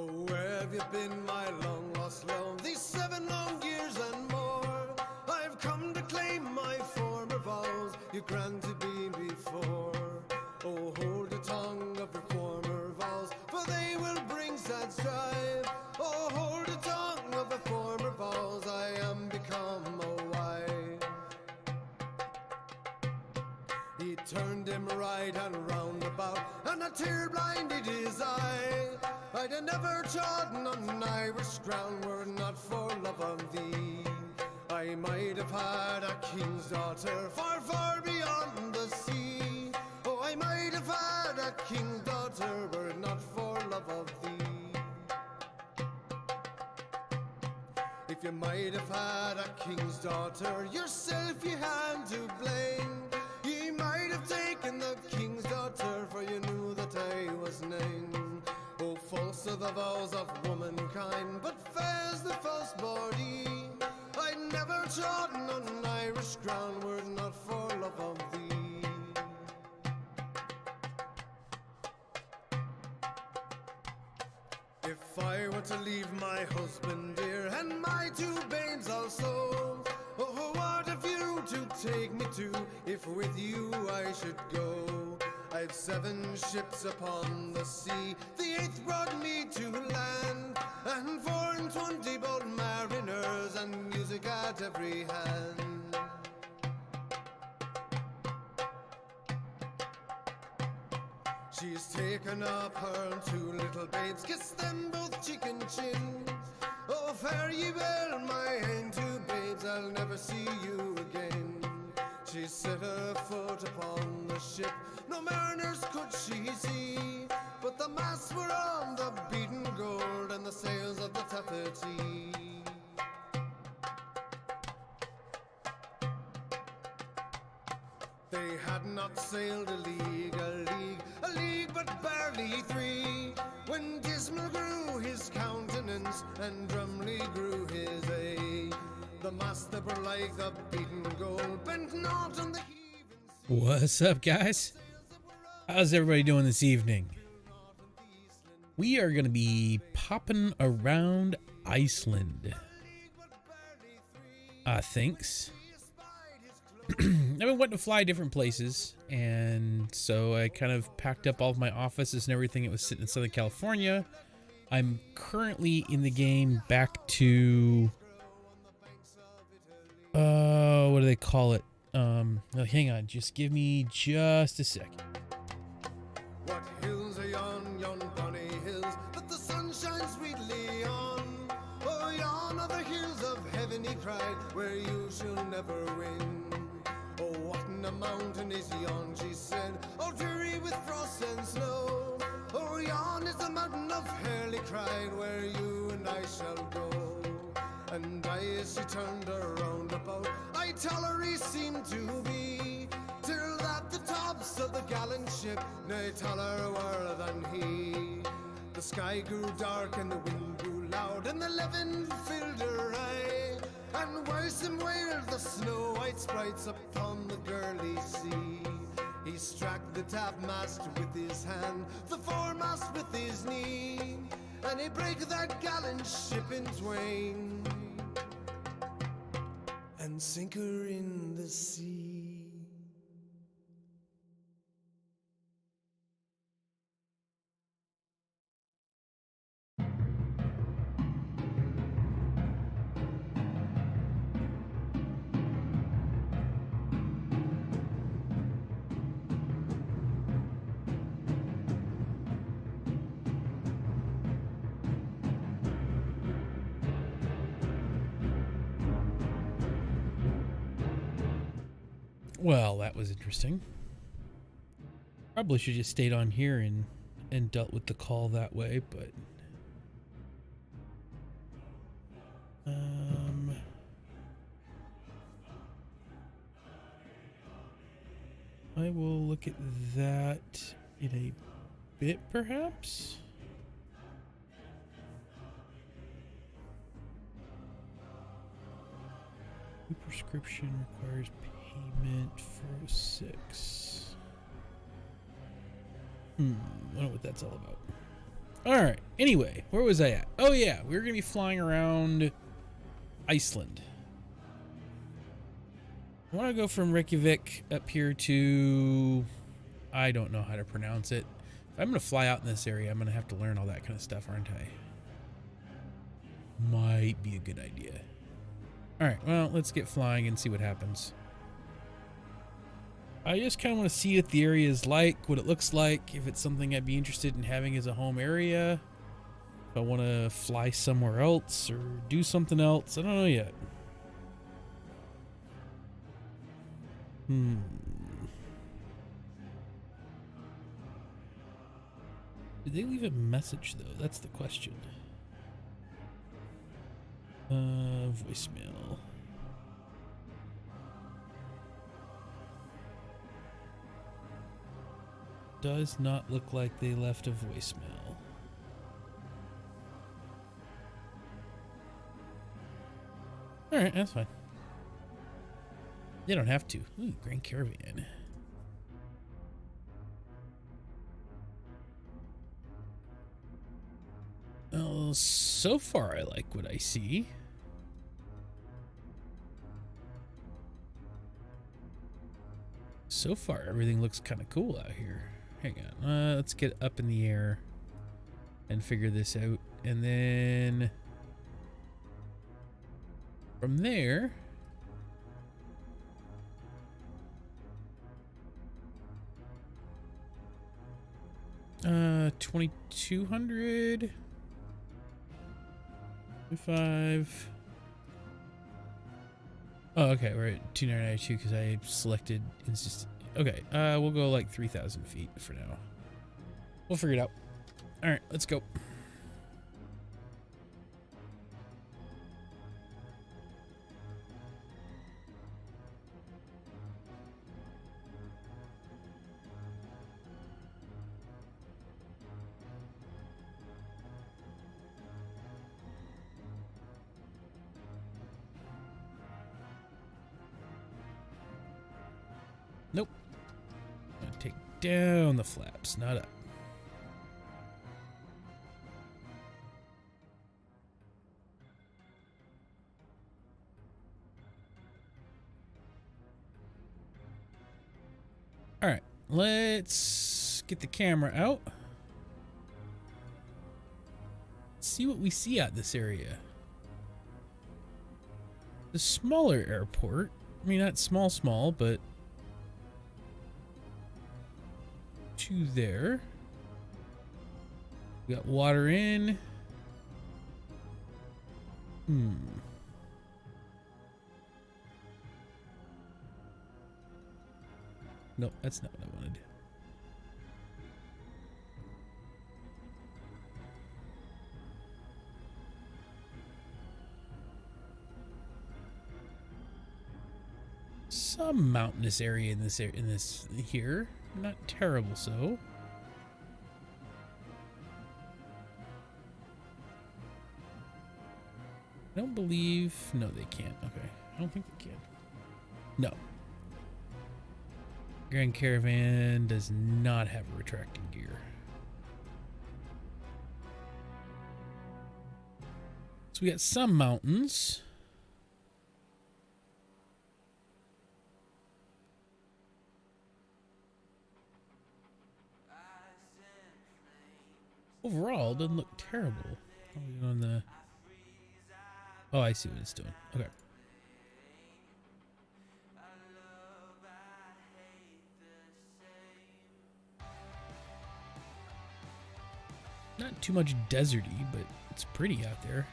Oh, where have you been, my long lost love? These 7 long years and more. I've come to claim my former vows you granted me before. Oh, hold the tongue of your former vows, for they will bring sad strife. Oh, hold the tongue of the former vows, I am become a wife. He turned him right and round about, and a tear blinded his eye. I'd have never trodden on Irish ground were it not for love of thee. I might have had a king's daughter far, far beyond the sea. Oh, I might have had a king's daughter were it not for love of thee. If you might have had a king's daughter, yourself you had to blame. Ye might have taken the king's daughter, for you knew that I was named. Oh, false are the vows of womankind, but fair's the false body. I never trodden on Irish ground were it not for love of thee. If I were to leave my husband dear and my 2 babes also, oh, what have you to take me to if with you I should go? I've 7 ships upon the sea, the 8th brought me to land, and 24 bold mariners and music at every hand. She's taken up her 2 little babes, kissed them both cheek and chin. Oh, fare ye well, my ain 2 babes, I'll never see you again. She set her foot upon the ship, no mariners could she see, but the masts were on the beaten gold and the sails of the taffety. They had not sailed a league, but barely 3, when dismal grew his countenance and drumly grew his eye. The masts that were like the beaten gold bent not on the heaving sea. What's up, guys? How's everybody doing this evening? We are going to be popping around Iceland. Thanks. I've been wanting to fly different places, and so I kind of packed up all of my offices and everything that was sitting in Southern California. I'm currently in the game back to... what do they call it? No, hang on, just give me just a second. What hills are yon bonny hills that the sun shines sweetly on? Oh, yon are the hills of heaven, he cried, where you shall never win. Oh, what in a mountain is yon, she said, all dreary with frost and snow. Oh, yon is the mountain of hell, he cried, where you and I shall go. And I, as she turned around about, I tell her he seemed to be, till that the tops of the gallant ship nay taller were than he. The sky grew dark and the wind grew loud, and the levin filled her eye, and worse and wailed the snow-white sprites upon the girly sea. He struck the topmast with his hand, the foremast with his knee, and he brake that gallant ship in twain and sink her in the sea. Well, that was interesting. Probably should just stayed on here and dealt with the call that way, but I will look at that in a bit, perhaps. New prescription requires payment for 6. I don't know what that's all about. All right. Anyway, where was I at? Oh yeah, we were gonna be flying around Iceland. I want to go from Reykjavik up here to, I don't know how to pronounce it. If I'm gonna fly out in this area, I'm gonna have to learn all that kind of stuff, aren't I? Might be a good idea. All right. Well, let's get flying and see what happens. I just kind of want to see what the area is like, what it looks like, if it's something I'd be interested in having as a home area. If I want to fly somewhere else or do something else. I don't know yet. Did they leave a message, though? That's the question. Voicemail. Does not look like they left a voicemail. Alright, that's fine. They don't have to. Ooh, Grand Caravan. Well, so far I like what I see. So far everything looks kind of cool out here. Hang on, let's get up in the air and figure this out, and then from there $2,200 5. Oh, okay, we're at 292 because I selected okay, we'll go like 3,000 feet for now. We'll figure it out. All right, let's go. Nope. I'm gonna take down the flaps, not up. All right, let's get the camera out. Let's see what we see out this area. The smaller airport. I mean, not small, but to there. We got water in. Nope, that's not what I wanted. Some mountainous area in this here. Not terrible, so. I don't believe. No, they can't. Okay, I don't think they can. No. Grand Caravan does not have a retracting gear. So we got some mountains. Overall, it doesn't look terrible. On the... Oh, I see what it's doing. Okay. Not too much deserty, but it's pretty out there.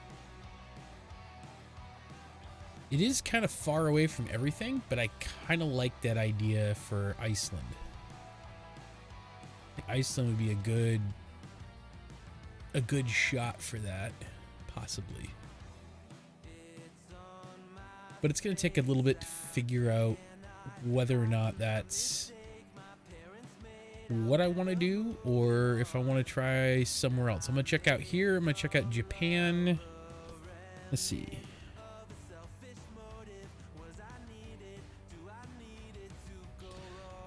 It is kind of far away from everything, but I kind of like that idea for Iceland. Iceland would be a good shot for that, possibly. But it's going to take a little bit to figure out whether or not that's what I want to do, or if I want to try somewhere else. I'm going to check out here. I'm going to check out Japan. Let's see.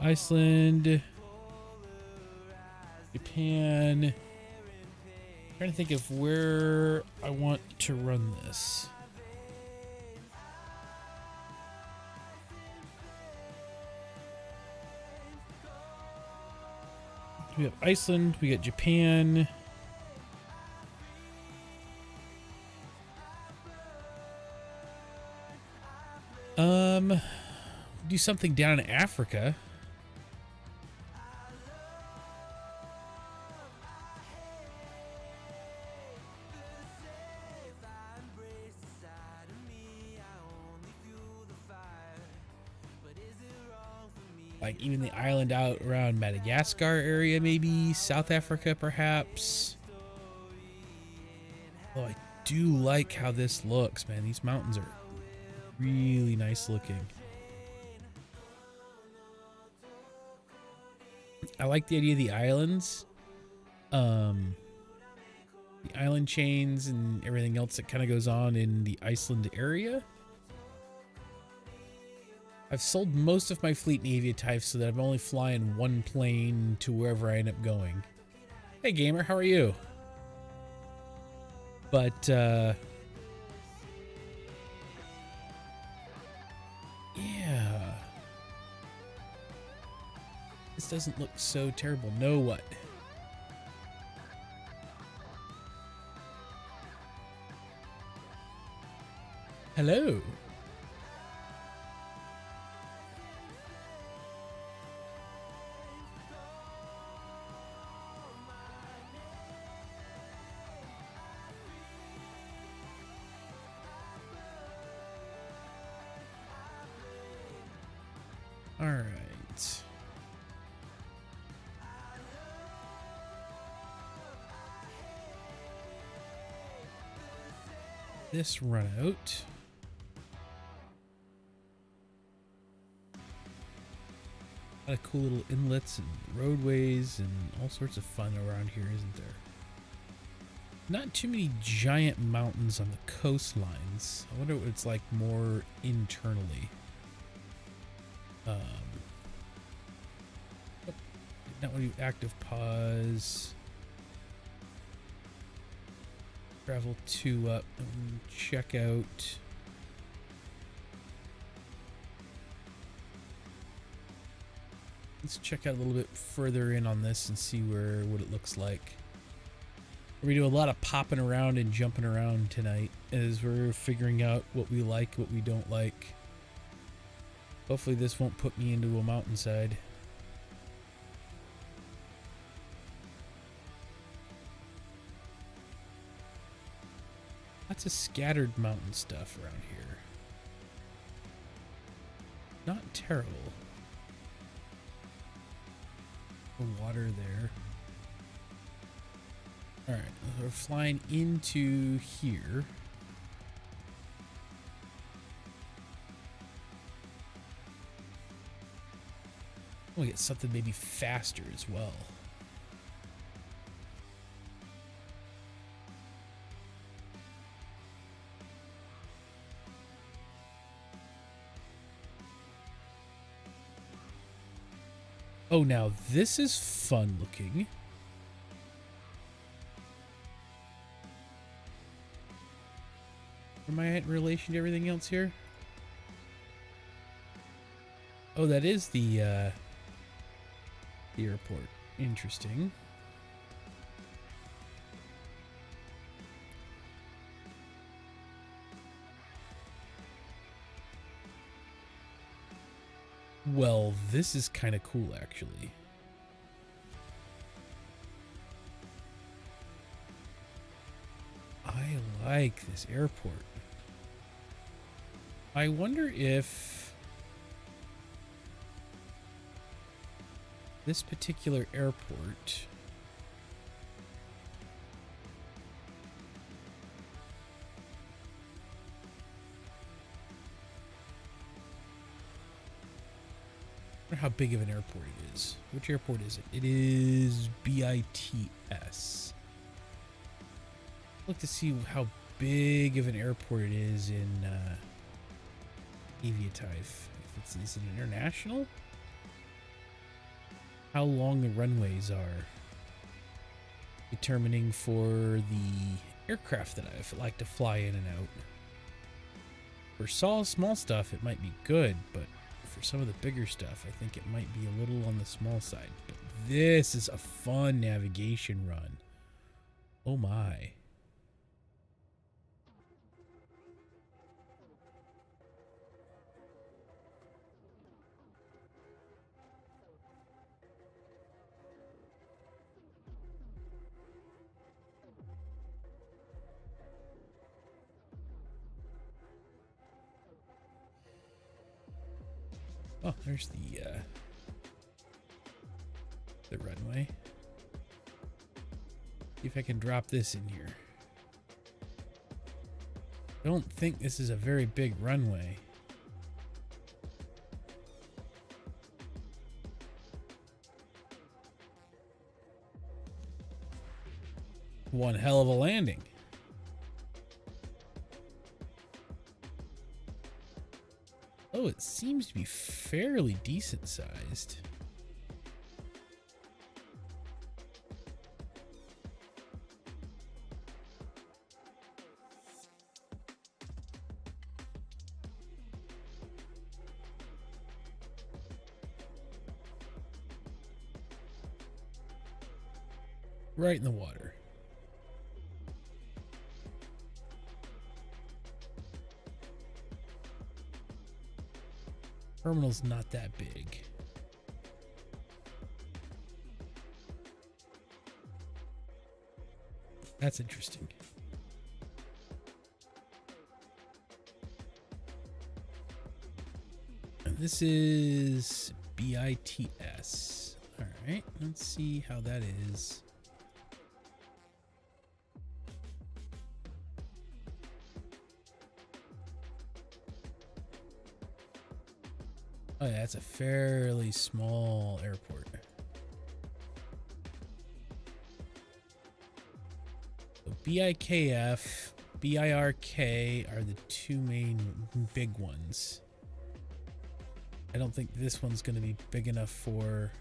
Iceland, Japan, Trying to think of where I want to run this. We have Iceland, we got Japan. Do something down in Africa. Like even the island out around Madagascar area, maybe South Africa, perhaps. Oh, I do like how this looks, man. These mountains are really nice looking. I like the idea of the islands. The island chains and everything else that kind of goes on in the Iceland area. I've sold most of my fleet in Aviatife so that I'm only flying one plane to wherever I end up going. Hey gamer, how are you? But yeah. This doesn't look so terrible. No what? Hello. All right. This run out. A lot of cool little inlets and roadways and all sorts of fun around here, isn't there? Not too many giant mountains on the coastlines. I wonder what it's like more internally. Oh, did not want to do active pause. Travel 2 up and check out. Let's check out a little bit further in on this and see what it looks like. We do a lot of popping around and jumping around tonight as we're figuring out what we like, what we don't like. Hopefully this won't put me into a mountainside. Lots of scattered mountain stuff around here. Not terrible. The water there. Alright, we're flying into here. We'll get something maybe faster as well. Oh, now this is fun looking. Am I in relation to everything else here? Oh, that is the airport. Interesting. Well, this is kind of cool, actually. I like this airport. I wonder if this particular airport I wonder how big of an airport it is. Which airport is it? It is BITS. Look to see how big of an airport it is in Aviatife. Is it international? How long the runways are. determining for the aircraft that I like to fly in and out. For small stuff, it might be good, but for some of the bigger stuff, I think it might be a little on the small side. But this is a fun navigation run. Oh my. Oh, there's the runway. See if I can drop this in here. I don't think this is a very big runway. One hell of a landing. Oh, it seems to be fairly decent sized. Right in the water. Terminal's not that big. That's interesting. And this is BITS. All right, let's see how that is. Oh yeah, it's a fairly small airport. So BIKF, BIRK are the two main big ones. I don't think this one's going to be big enough for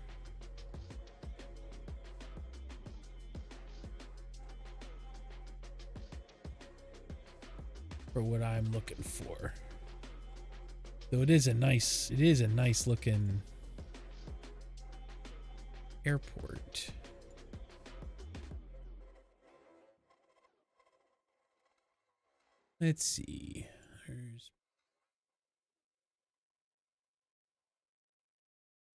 what I'm looking for. Though it is a nice looking airport. Let's see. There's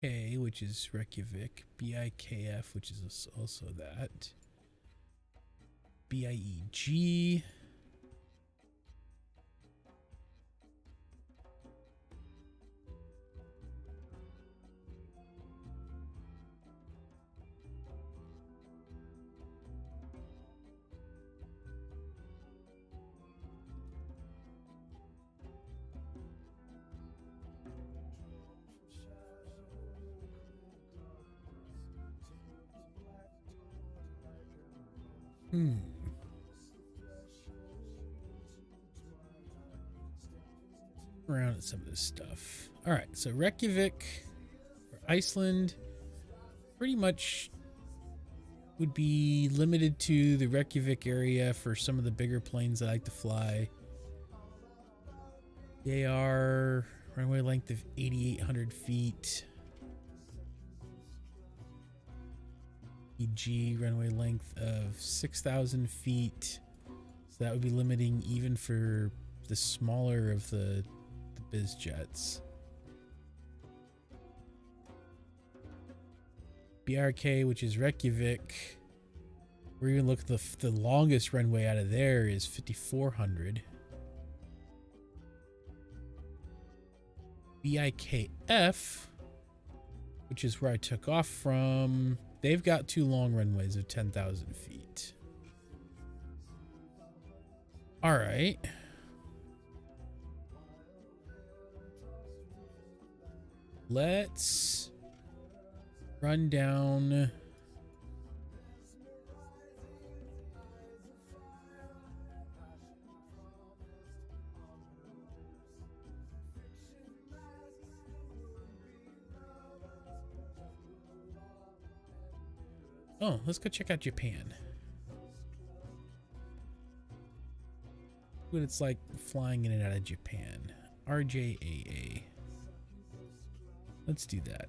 K, which is Reykjavik, BIKF, which is also that. BIEG. Around at some of this stuff. All right, so Reykjavik or Iceland pretty much would be limited to the Reykjavik area for some of the bigger planes that I like to fly. They are runway length of 8,800 feet. EG runway length of 6,000 feet. So that would be limiting even for the smaller of the biz jets. BRK, which is Reykjavik, we're even look at the longest runway out of there is 5,400. BIKF, which is where I took off from, they've got two long runways of 10,000 feet. All right. Let's run down. Oh, let's go check out Japan. what it's like flying in and out of Japan. RJAA. Let's do that.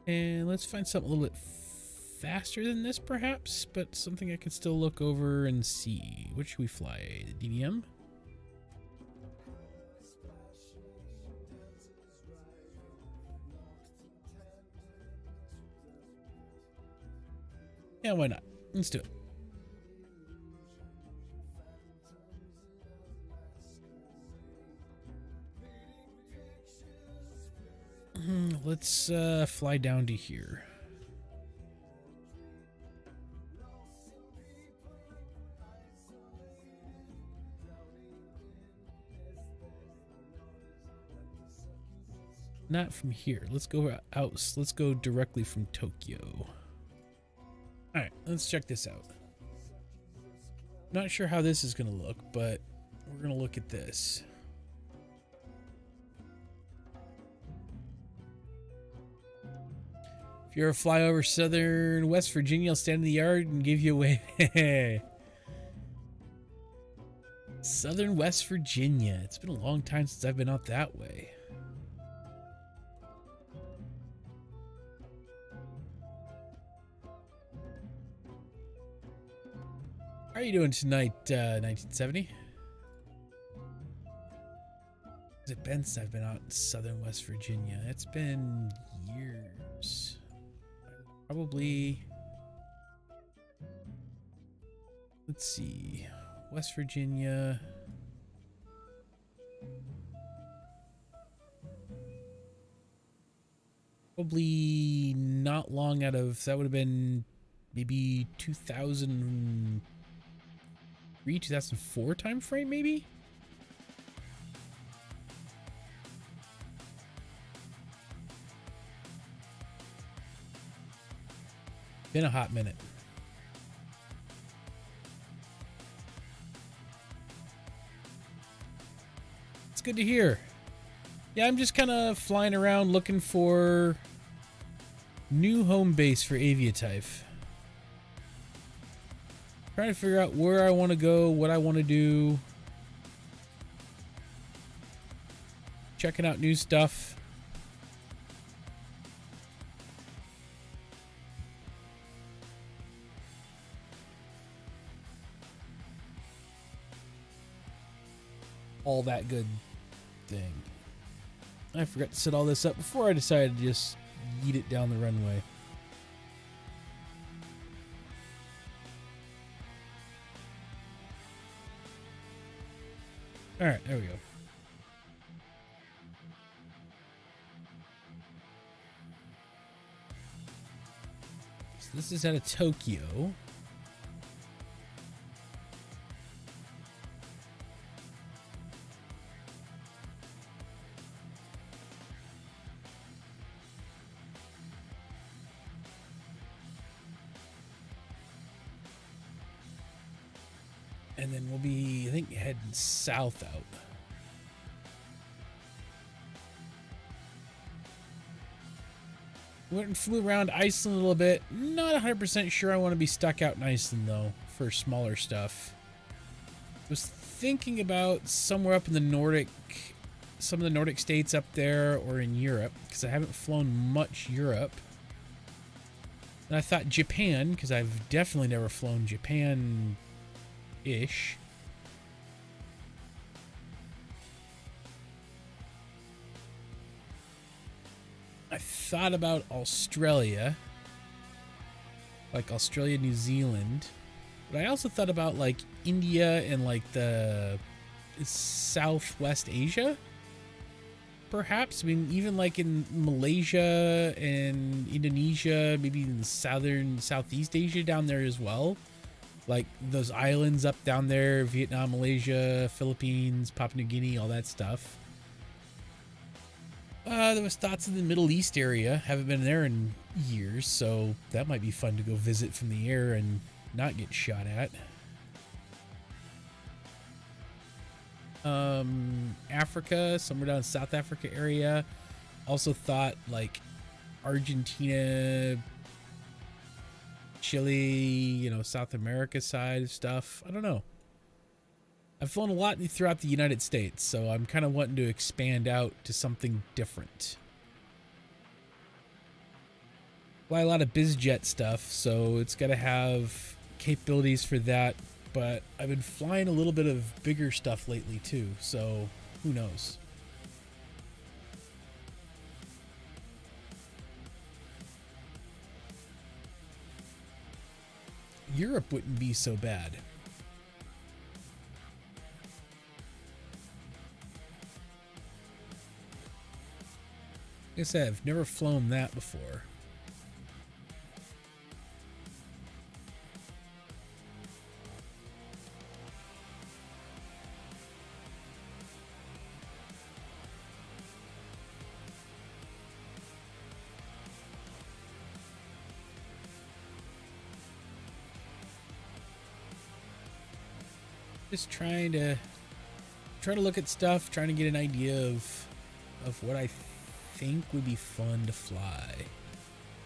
And let's find something a little bit faster than this, perhaps, but something I can still look over and see. What should we fly? The DDM? Yeah, why not? Let's do it. Let's fly down to here. Not from here. Let's go out. Let's go directly from Tokyo. All right, let's check this out. Not sure how this is going to look, but we're going to look at this. If you're a flyover southern West Virginia, I'll stand in the yard and give you away. Southern West Virginia. It's been a long time since I've been out that way. How are you doing tonight, 1970? Has it been since I've been out in southern West Virginia? It's been years. Probably, let's see, West Virginia. Probably not long out of, that would have been maybe 2003, 2004 time frame, maybe? Been a hot minute. It's good to hear. Yeah, I'm just kind of flying around looking for new home base for Aviatife. Trying to figure out where I want to go, what I want to do. Checking out new stuff. All that good thing. I forgot to set all this up before I decided to just yeet it down the runway. All right, there we go. So this is out of Tokyo. And then we'll be, I think, heading south out. Went and flew around Iceland a little bit. Not 100% sure I want to be stuck out in Iceland, though, for smaller stuff. Was thinking about somewhere up in the Nordic, some of the Nordic states up there, or in Europe, because I haven't flown much Europe. And I thought Japan, because I've definitely never flown Japan ish. I thought about Australia, like Australia, New Zealand, but I also thought about like India and like the Southwest Asia, perhaps. I mean, even like in Malaysia and Indonesia, maybe in Southeast Asia down there as well. Like those islands up down there, Vietnam, Malaysia, Philippines, Papua New Guinea, all that stuff. There was thoughts in the Middle East area. Haven't been there in years, so that might be fun to go visit from the air and not get shot at. Africa, somewhere down South Africa area. Also thought like Argentina, Chile, you know, South America side of stuff. I don't know. I've flown a lot throughout the United States, so I'm kind of wanting to expand out to something different. Fly a lot of BizJet stuff, so it's got to have capabilities for that, but I've been flying a little bit of bigger stuff lately too, so who knows? Europe wouldn't be so bad. Like I said, I've never flown that before. Just trying to look at stuff, trying to get an idea of what I think would be fun to fly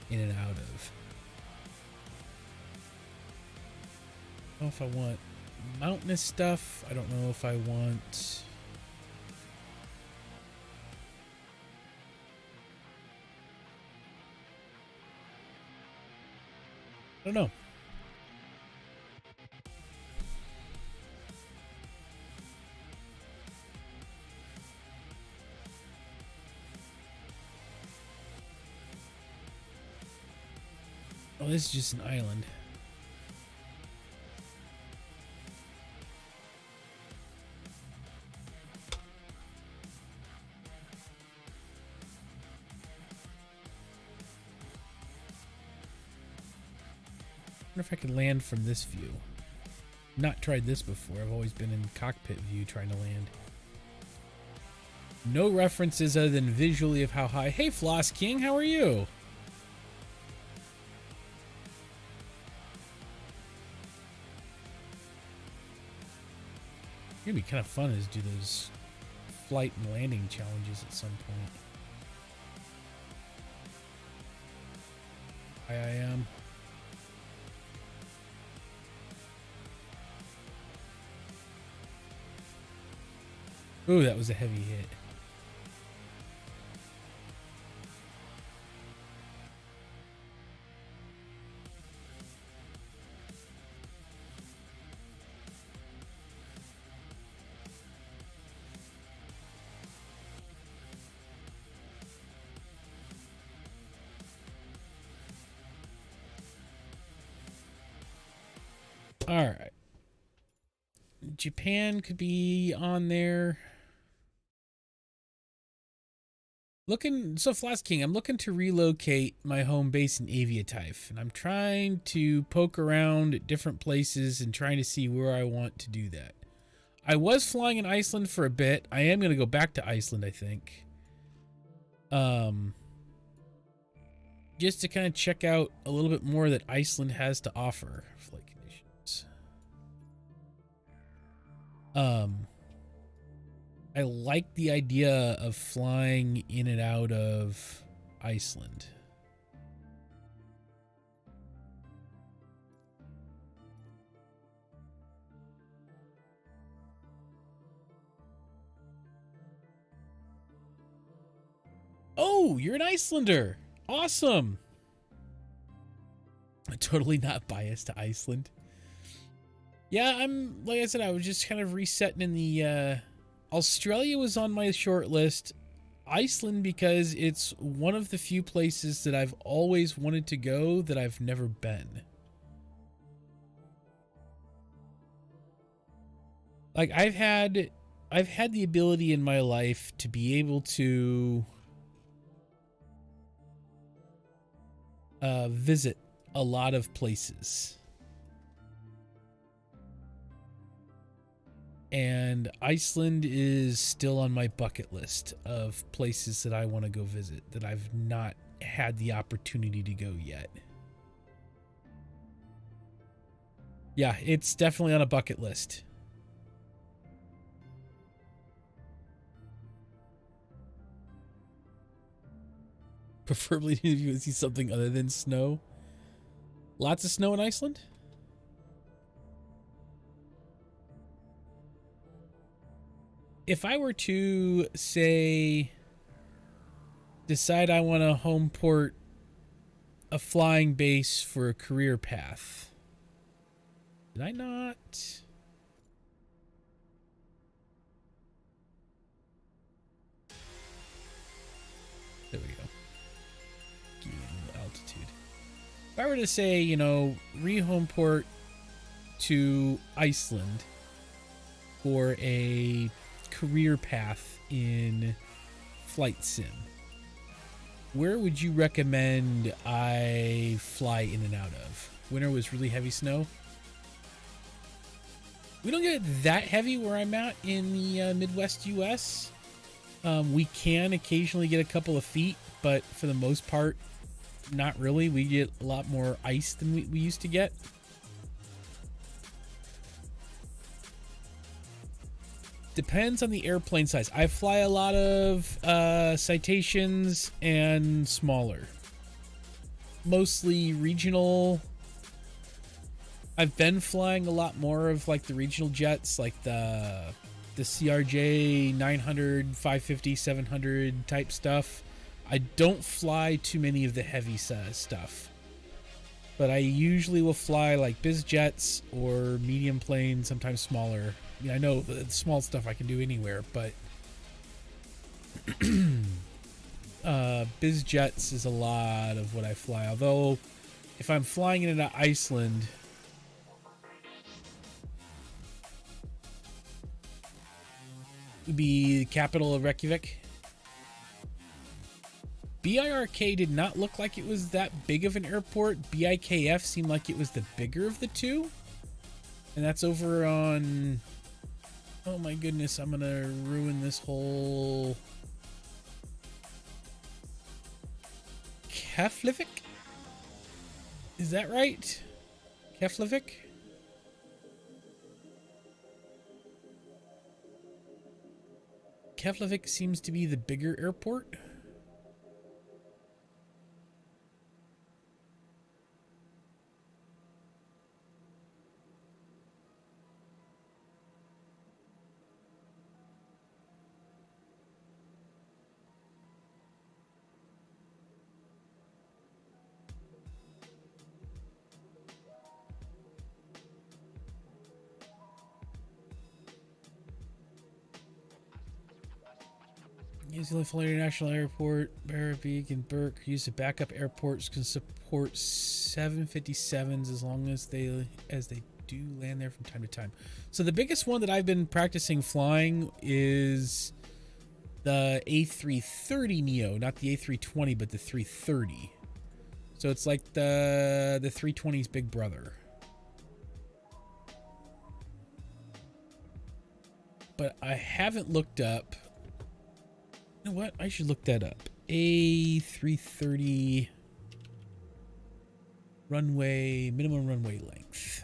in and out of. I don't know if I want mountainous stuff. I don't know if I want I don't know. Oh, this is just an island. I wonder if I can land from this view. Not tried this before. I've always been in cockpit view trying to land. No references other than visually of how high. Hey, Floss King, how are you? It'd be kind of fun to do those flight and landing challenges at some point. I am. Ooh, that was a heavy hit. All right. Japan could be on there. So Flask King, I'm looking to relocate my home base in Aviatife, and I'm trying to poke around at different places and trying to see where I want to do that. I was flying in Iceland for a bit. I am going to go back to Iceland, I think. Just to kind of check out a little bit more that Iceland has to offer. Flight conditions. I like the idea of flying in and out of Iceland. Oh, you're an Icelander. Awesome. I'm totally not biased to Iceland. Yeah, like I said, I was just kind of resetting in the, Australia was on my short list. Iceland, because it's one of the few places that I've always wanted to go that I've never been. Like, I've had the ability in my life to be able to visit a lot of places. And Iceland is still on my bucket list of places that I want to go visit that I've not had the opportunity to go yet. Yeah, it's definitely on a bucket list. Preferably if you see something other than snow. Lots of snow in Iceland? If I were to, say, decide I want to home port a flying base for a career path, did I not? There we go. Gain altitude. If I were to say, you know, re-home port to Iceland for a career path in flight sim, where would you recommend I fly in and out of? Winter was really heavy snow. We don't get that heavy where I'm at in the Midwest US. We can occasionally get a couple of feet, but for the most part, not really. We get a lot more ice than we used to get. Depends on the airplane size. I fly a lot of Citations and smaller. Mostly regional. I've been flying a lot more of like the regional jets, like the CRJ 900, 550, 700 type stuff. I don't fly too many of the heavy stuff. But I usually will fly like biz jets or medium planes, sometimes smaller. I mean, I know the small stuff I can do anywhere, but biz jets is a lot of what I fly. Although, if I'm flying into Iceland, it would be the capital of Reykjavik. BIRK did not look like it was that big of an airport. BIKF seemed like it was the bigger of the two. And that's over on... Oh my goodness, I'm gonna ruin this whole... Keflavik? Is that right? Keflavik? Keflavik seems to be the bigger airport. New Zealand Full International Airport, Barrowbeek and Burke use the backup airports can support 757s as long as they do land there from time to time. So the biggest one that I've been practicing flying is the A330 Neo, not the A320, but the 330. So it's like the 320's big brother. But I haven't looked up. You know what? I should look that up. A330 runway, minimum runway length.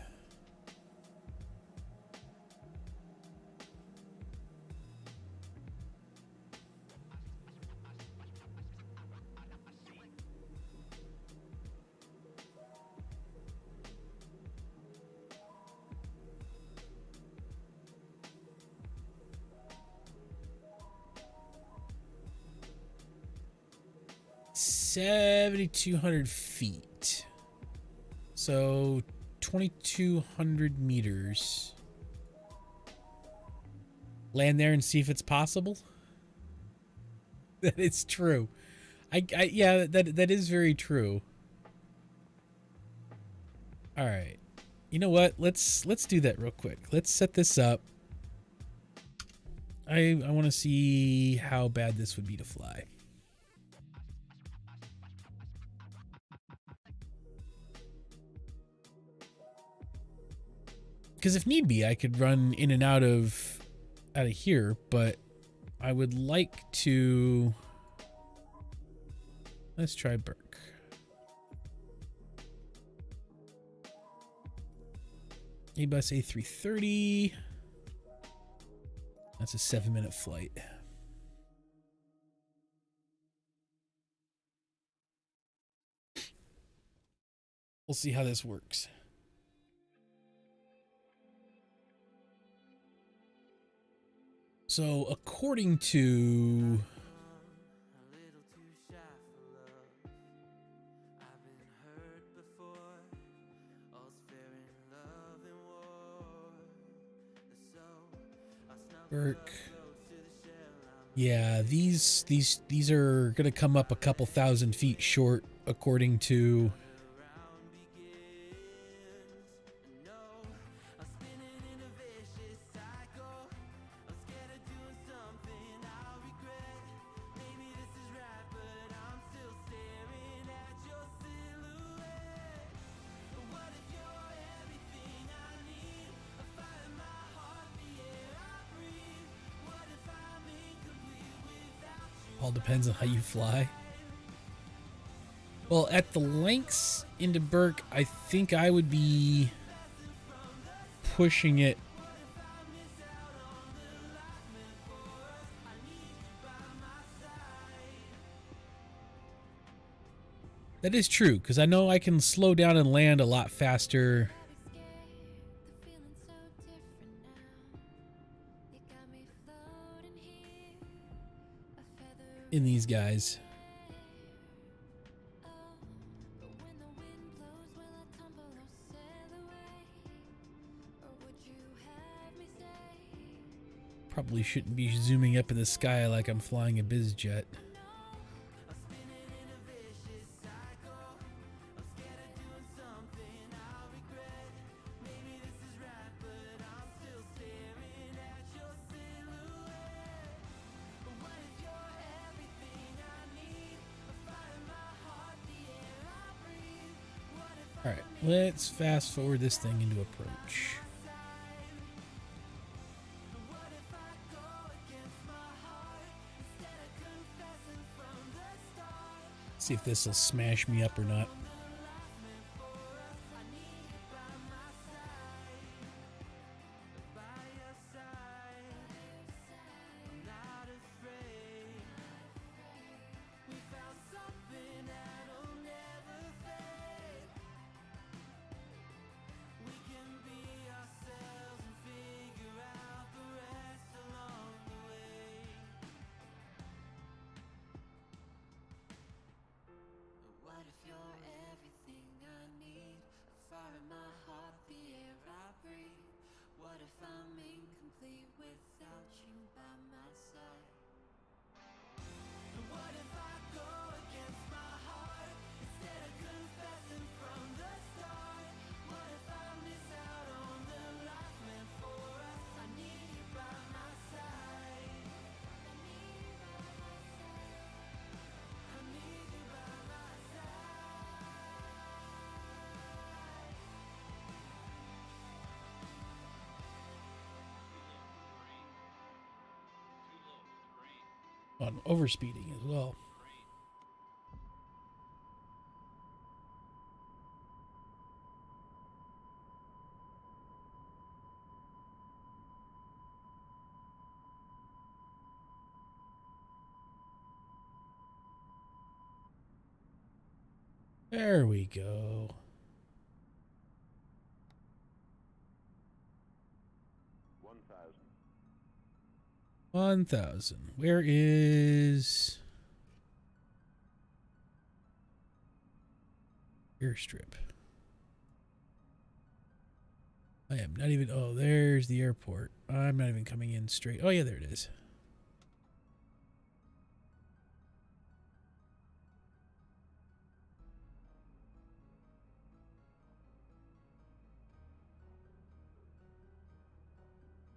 $7,200 feet. So 2,200 meters. Land there and see if it's possible. That is true. Yeah, that is very true. All right. You know what? Let's do that real quick. Let's set this up. I want to see how bad this would be to fly. because if need be, I could run in and out of here, but I would like to. Let's try Burke. A-Bus A330. That's a 7-minute flight. We'll see how this works. So, according to Burke, yeah, these are gonna come up a couple thousand feet short, according to. All depends on how you fly. Well, at the lengths into Burke, I think I would be pushing it. That is true, because I know I can slow down and land a lot faster in these guys. Probably shouldn't be zooming up in the sky like I'm flying a biz jet. All right, let's fast forward this thing into approach. See if this will smash me up or not. I'm overspeeding as well. There we go. 1,000. Where is airstrip? I am not even. Oh, there's the airport. I'm not even coming in straight. Oh, yeah, there it is.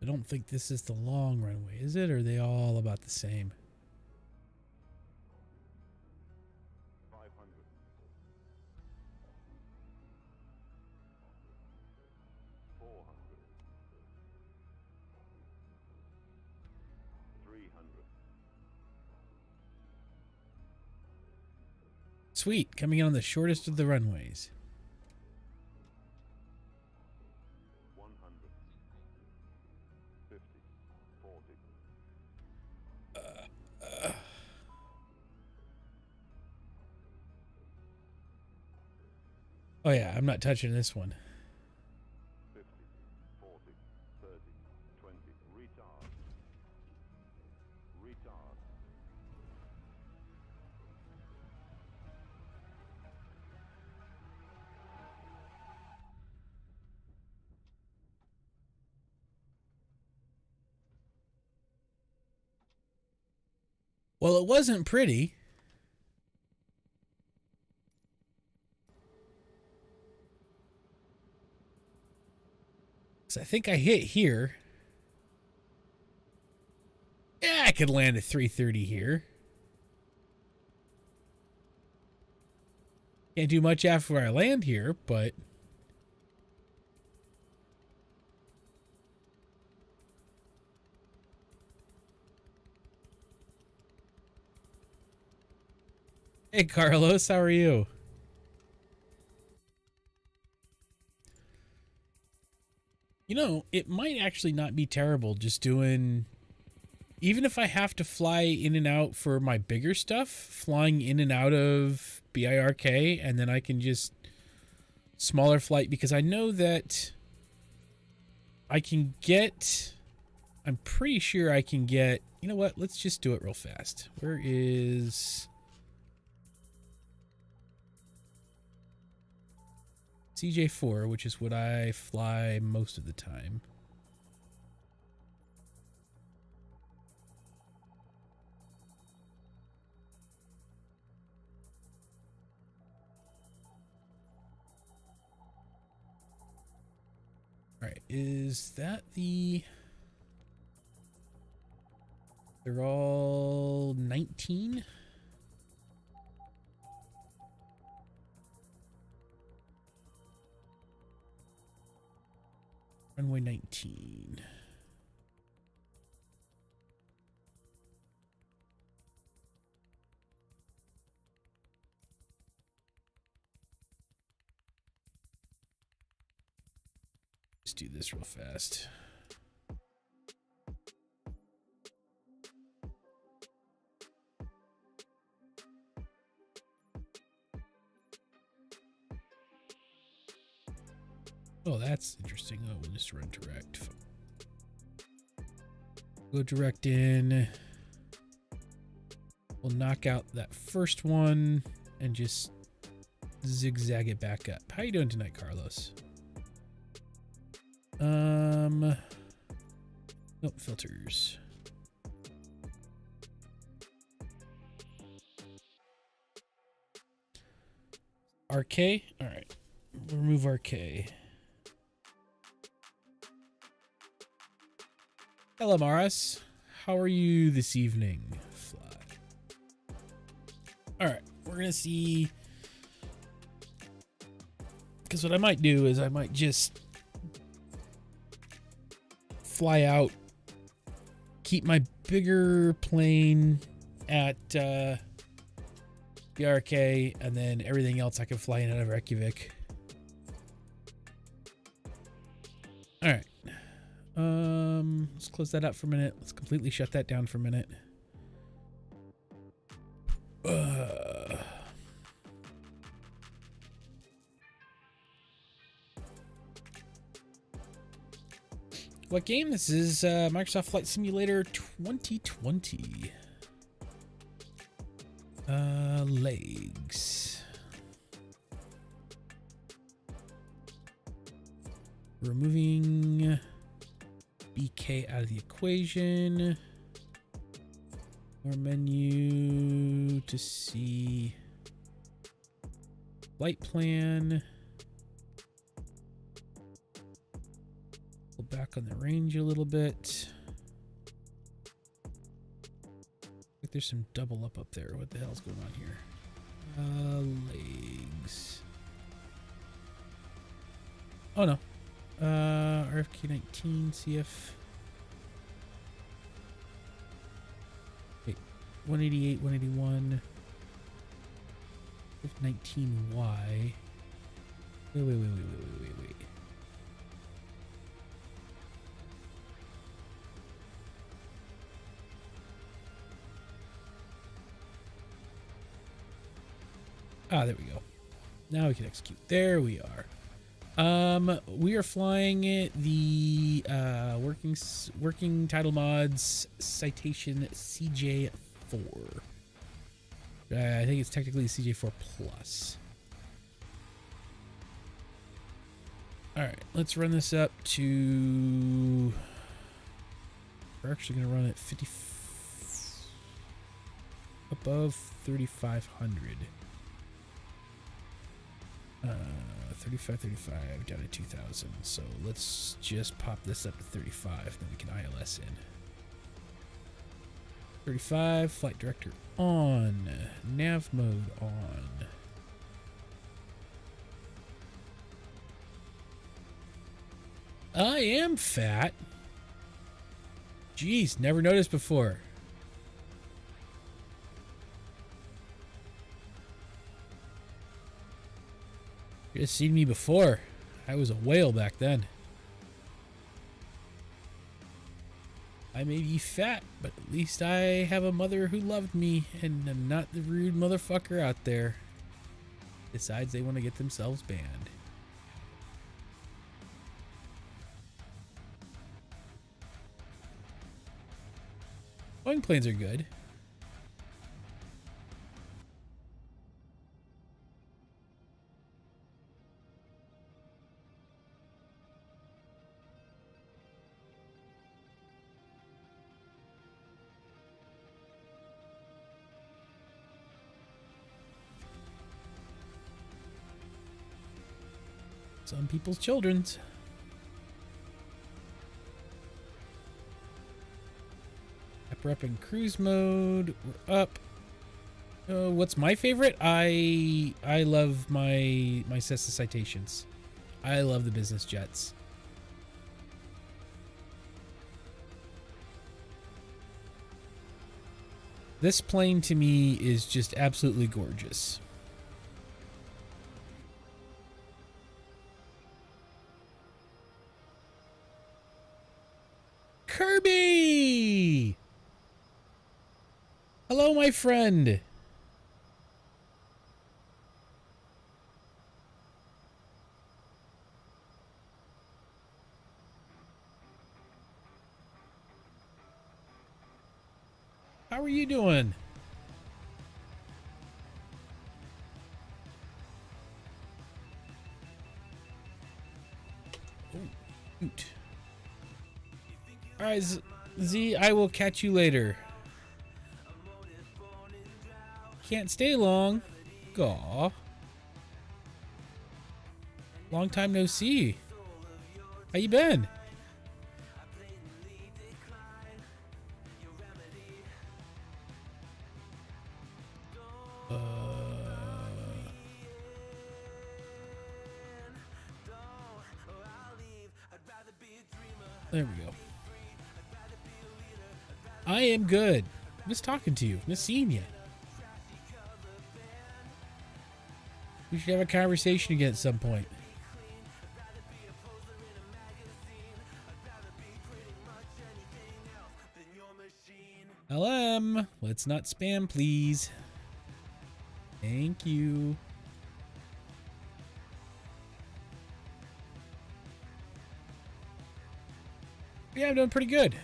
I don't think this is the long runway, is it? Or are they all about the same? 500. 400. sweet. Coming in on the shortest of the runways. 100, 50, 40. Oh yeah, I'm not touching this one. 50, 40, 30, 20. Retard. Retard. Well, it wasn't pretty. So I think I hit here. Yeah, I could land at 330 here. Can't do much after I land here, but... Hey, Carlos, how are you? You know, it might actually not be terrible just doing... Even if I have to fly in and out for my bigger stuff, flying in and out of BIRK, and then I can just... Smaller flight, because I know that I can get... I'm pretty sure I can get... You know what? Let's just do it real fast. Where is... CJ4, which is what I fly most of the time. All right, is that the... They're all 19? Runway 19. Let's do this real fast. Oh, that's interesting. Oh, we'll just run direct. Go direct in. We'll knock out that first one and just zigzag it back up. How you doing tonight, Carlos? Nope, filters. RK? All right. Remove RK. Hello, Maris. How are you this evening? Fly. All right, we're gonna see. Because what I might do is I might just fly out, keep my bigger plane at BRK, and then everything else I can fly in out of Reykjavik. All right. Let's close that up for a minute. Let's completely shut that down for a minute. What game? This is Microsoft Flight Simulator 2020. Legs. Removing BK out of the equation. More menu to see flight plan. Pull back on the range a little bit. Like there's some double up there. What the hell's going on here? Legs. Oh no. RFK 19 CF. Wait, 188, 181. 19Y. Wait. Ah, there we go. Now we can execute. There we are. We are flying it the working title mods citation CJ4. I think it's technically CJ4 plus. All right, let's run this up to. We're actually going to run it 50 above 3,500. 35 down to 2,000. So let's just pop this up to 35, then we can ILS in. 35, flight director on, nav mode on. I am fat. Jeez, never noticed before. You just seen me before. I was a whale back then. I may be fat, but at least I have a mother who loved me and I'm not the rude motherfucker out there. Besides, they want to get themselves banned. Flying planes are good. Some people's children's. We're up in cruise mode. We're up. What's my favorite? I love my Cessna Citations. I love the business jets. This plane to me is just absolutely gorgeous. Kirby! Hello, my friend. How are you doing? Oh, shoot. All right, Z, I will catch you later. Can't stay long. Gaw. Long time no see. How you been? There we go. I am good. Miss talking to you. Miss seeing you. We should have a conversation again at some point. LM, let's not spam, please. Thank you. Yeah, I'm doing pretty good.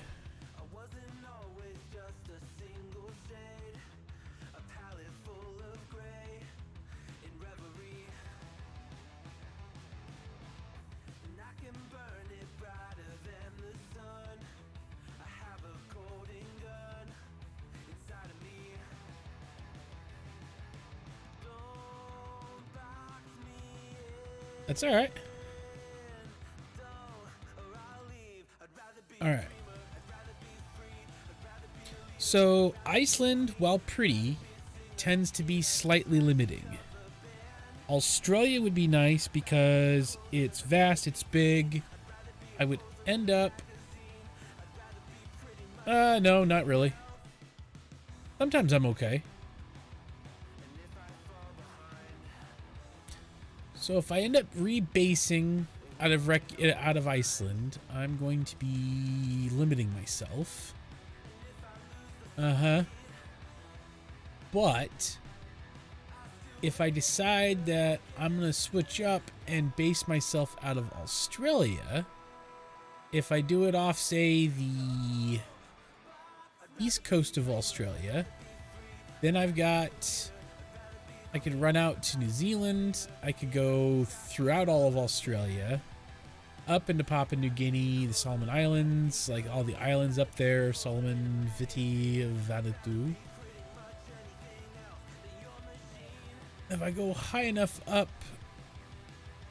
That's all right. All right. So Iceland, while pretty, tends to be slightly limiting. Australia would be nice because it's vast, it's big. I would end up... no, not really. Sometimes I'm okay. So if I end up rebasing out of Iceland, I'm going to be limiting myself. But if I decide that I'm going to switch up and base myself out of Australia, if I do it off, say, the east coast of Australia, then I could run out to New Zealand. I could go throughout all of Australia, up into Papua New Guinea, the Solomon Islands, like all the islands up there, Solomon, Viti, Vanuatu. If I go high enough up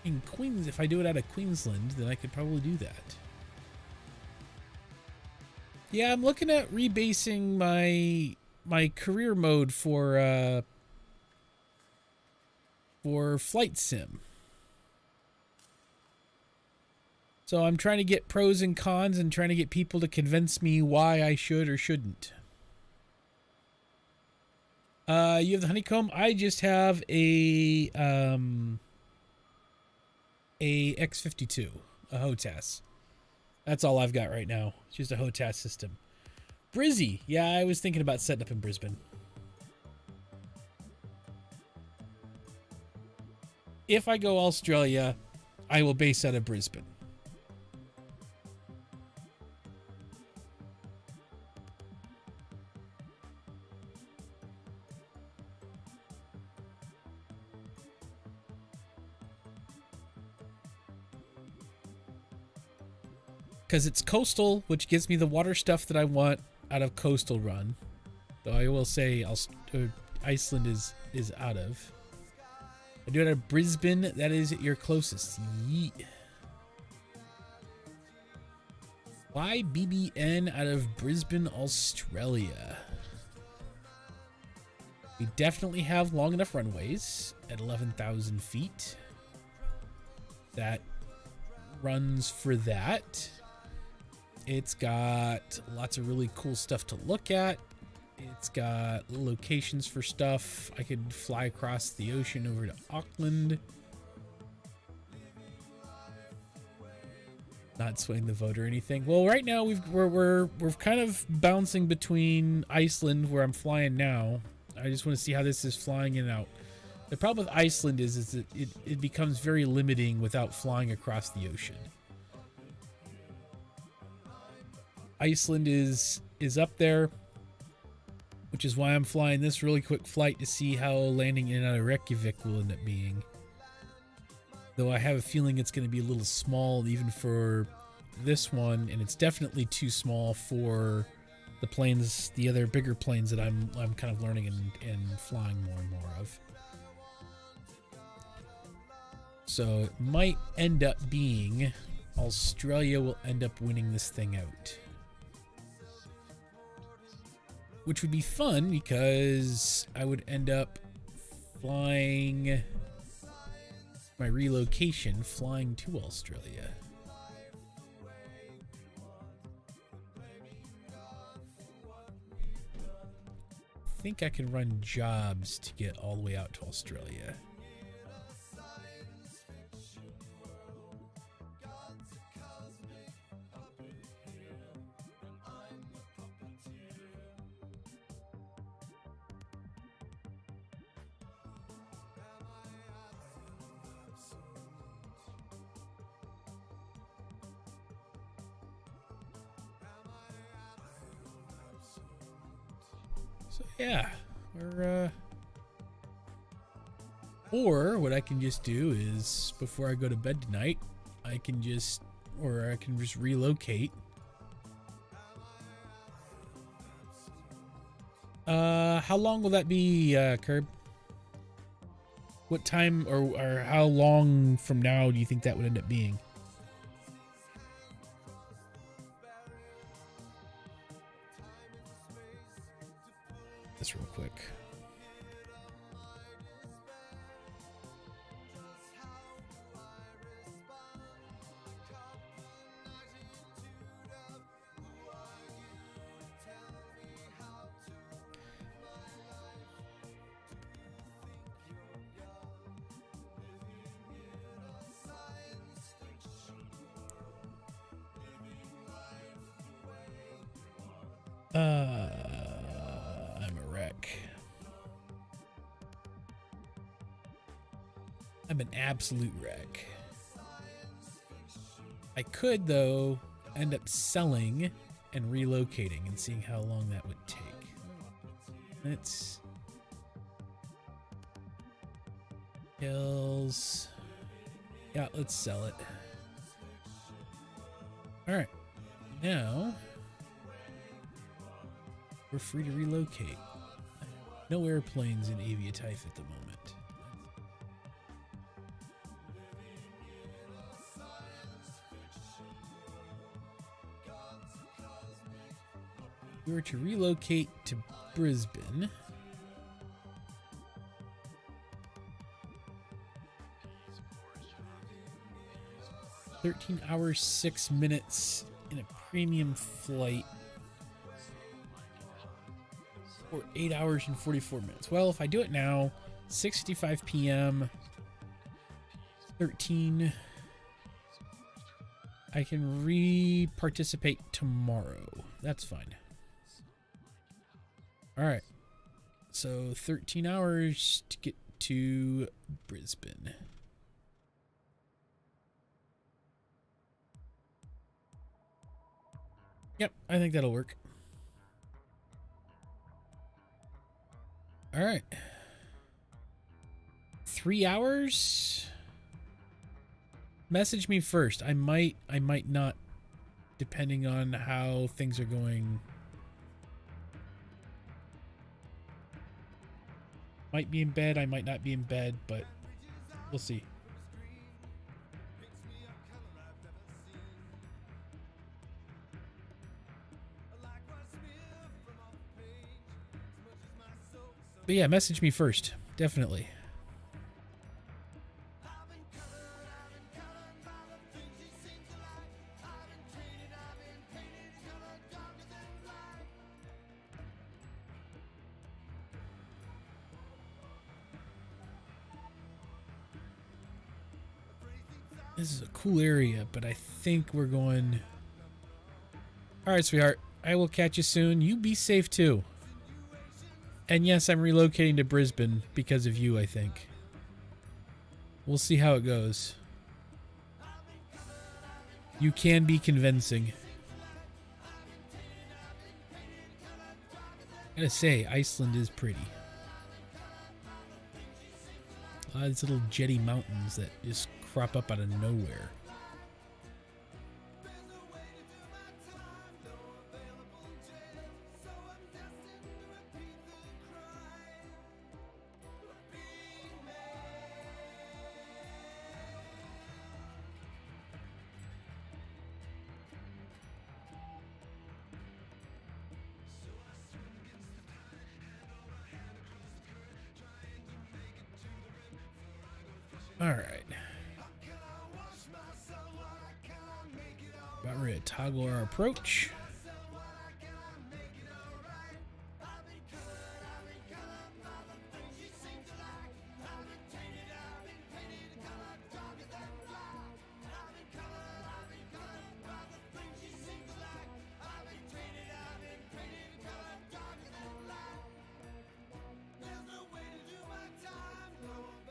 in Queens, if I do it out of Queensland, then I could probably do that. Yeah, I'm looking at rebasing my career mode for flight sim. So I'm trying to get pros and cons and trying to get people to convince me why I should or shouldn't. You have the honeycomb. I just have a X52, a HOTAS. That's all I've got right now. It's just a HOTAS system. Brizzy. Yeah, I was thinking about setting up in Brisbane. If I go Australia, I will base out of Brisbane. Because it's coastal, which gives me the water stuff that I want out of Coastal Run. Though I will say Iceland is out of. I do it out of Brisbane. That is your closest. Yeet. Why BBN out of Brisbane, Australia? We definitely have long enough runways at 11,000 feet. That runs for that. It's got lots of really cool stuff to look at. It's got locations for stuff. I could fly across the ocean over to Auckland. Not swaying the vote or anything. Well, right now we're kind of bouncing between Iceland, where I'm flying now. I just want to see how this is flying in and out. The problem with Iceland is that it becomes very limiting without flying across the ocean. Iceland is up there, which is why I'm flying this really quick flight to see how landing in and out of Reykjavik will end up being. Though I have a feeling it's going to be a little small even for this one, and it's definitely too small for the planes, the other bigger planes that I'm kind of learning and flying more and more of. So it might end up being Australia will end up winning this thing out. Which would be fun because I would end up flying my relocation, flying to Australia. I think I can run jobs to get all the way out to Australia. So yeah, we're or what I can just do is before I go to bed tonight, I can just relocate. How long will that be, Curb? What time or how long from now do you think that would end up being? This real quick. I'm a wreck. I'm an absolute wreck. I could, though, end up selling and relocating and seeing how long that would take. Let's... Kills. Yeah, let's sell it. Alright. Now, we're free to relocate. No airplanes in Aviatife at the moment. We were to relocate to Brisbane. $13 hours, 6 minutes in a premium flight. Or 8 hours and 44 minutes. Well, if I do it now, 6:55 p.m. 13. I can re-participate tomorrow. That's fine. Alright. So 13 hours to get to Brisbane. Yep, I think that'll work. Alright. 3 hours? Message me first. I might not, depending on how things are going. Might be in bed, I might not be in bed, but we'll see. But yeah, message me first, definitely. This is a cool area, but I think we're going... Alright, sweetheart. I will catch you soon. You be safe, too. And yes, I'm relocating to Brisbane because of you, I think. We'll see how it goes. You can be convincing. I gotta say, Iceland is pretty. A lot of these little jetty mountains that just crop up out of nowhere. All right. About ready to toggle our approach.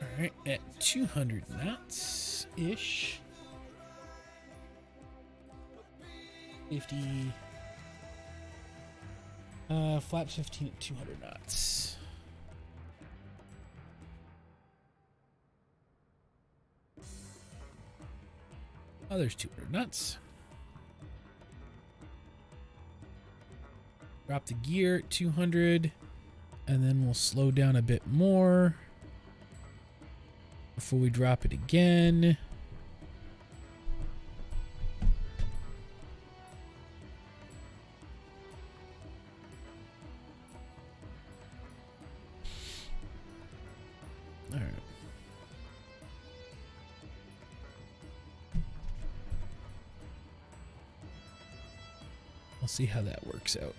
All right, at 200 knots-ish. 50. Flaps 15 at 200 knots. Oh, there's 200 knots. Drop the gear at 200, and then we'll slow down a bit more before we drop it again. All right. We'll see how that works out.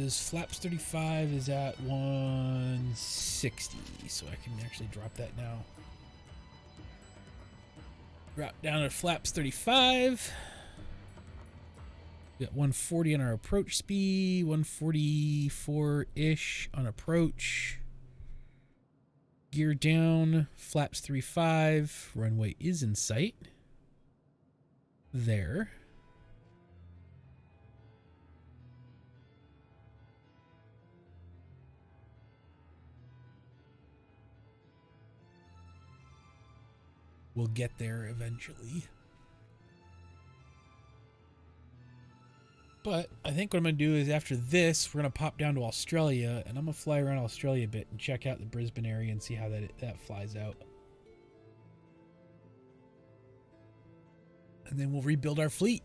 Flaps 35 is at 160, so I can actually drop that now. Drop down to flaps 35. We got 140 on our approach speed, 144-ish on approach. Gear down, flaps 35. Runway is in sight. There. We'll get there eventually. But I think what I'm going to do is after this, we're going to pop down to Australia, and I'm going to fly around Australia a bit and check out the Brisbane area and see how that flies out. And then we'll rebuild our fleet.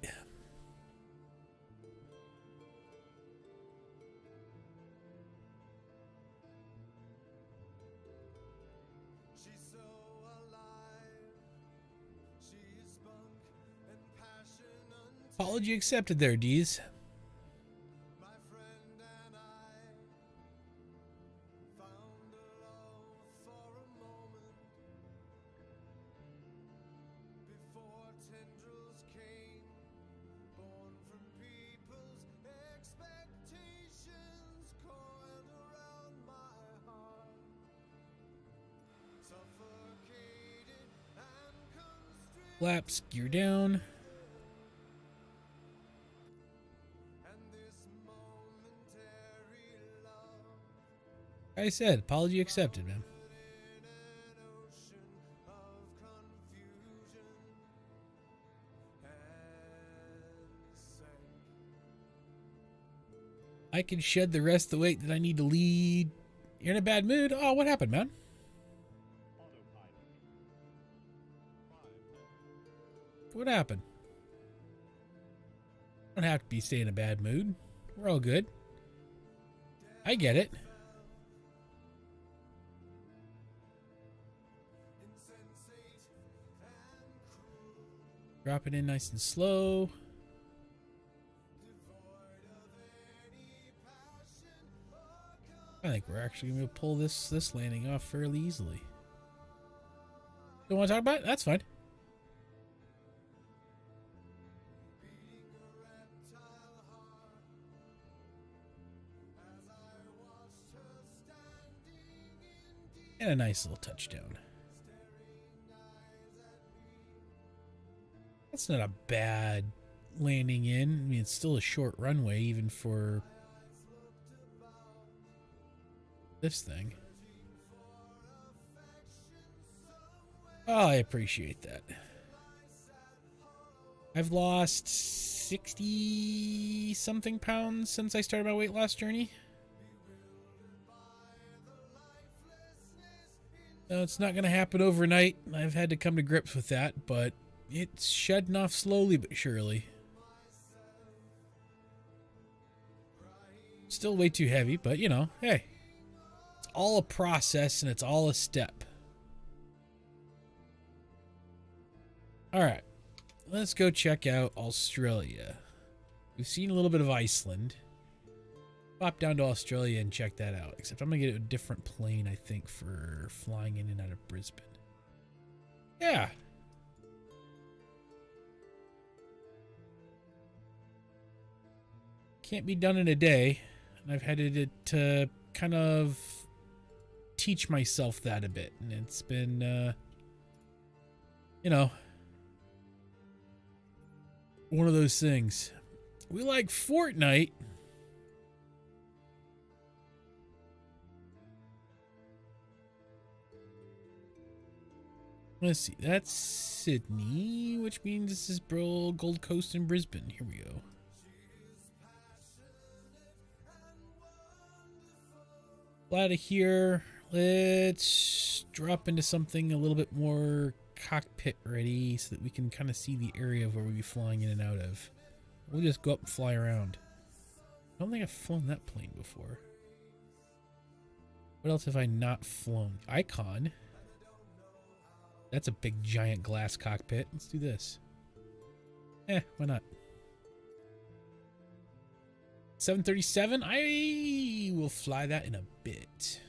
She's so alive. She's spunk and passion untamed. Apology accepted there, Dees. My friend and I found a love for a moment before tendrils came, born from people's expectations, coiled around my heart, suffocated and constricted. Flaps, gear down. I said, apology accepted, man. I can shed the rest of the weight that I need to lead. You're in a bad mood? Oh, what happened, man? What happened? Don't have to be staying in a bad mood. We're all good. I get it. Drop it in nice and slow. I think we're actually going to pull this landing off fairly easily. Don't want to talk about it? That's fine. And a nice little touchdown. That's not a bad landing in. I mean, it's still a short runway, even for this thing. Oh, I appreciate that. I've lost 60-something pounds since I started my weight loss journey. No, it's not going to happen overnight. I've had to come to grips with that, but it's shedding off slowly but surely. Still way too heavy, but you know, hey. It's all a process and it's all a step. Alright. Let's go check out Australia. We've seen a little bit of Iceland. Pop down to Australia and check that out. Except I'm going to get a different plane, I think, for flying in and out of Brisbane. Yeah. Can't be done in a day. And I've had to kind of teach myself that a bit. And it's been, you know, one of those things. We like Fortnite. Let's see. That's Sydney, which means this is Gold Coast and Brisbane. Here we go. Fly out of here. Let's drop into something a little bit more cockpit ready so that we can kind of see the area of where we'll be flying in and out of. We'll just go up and fly around. I don't think I've flown that plane before. What else have I not flown? Icon. That's a big giant glass cockpit. Let's do this. Why not? 737. I will fly that in a bit.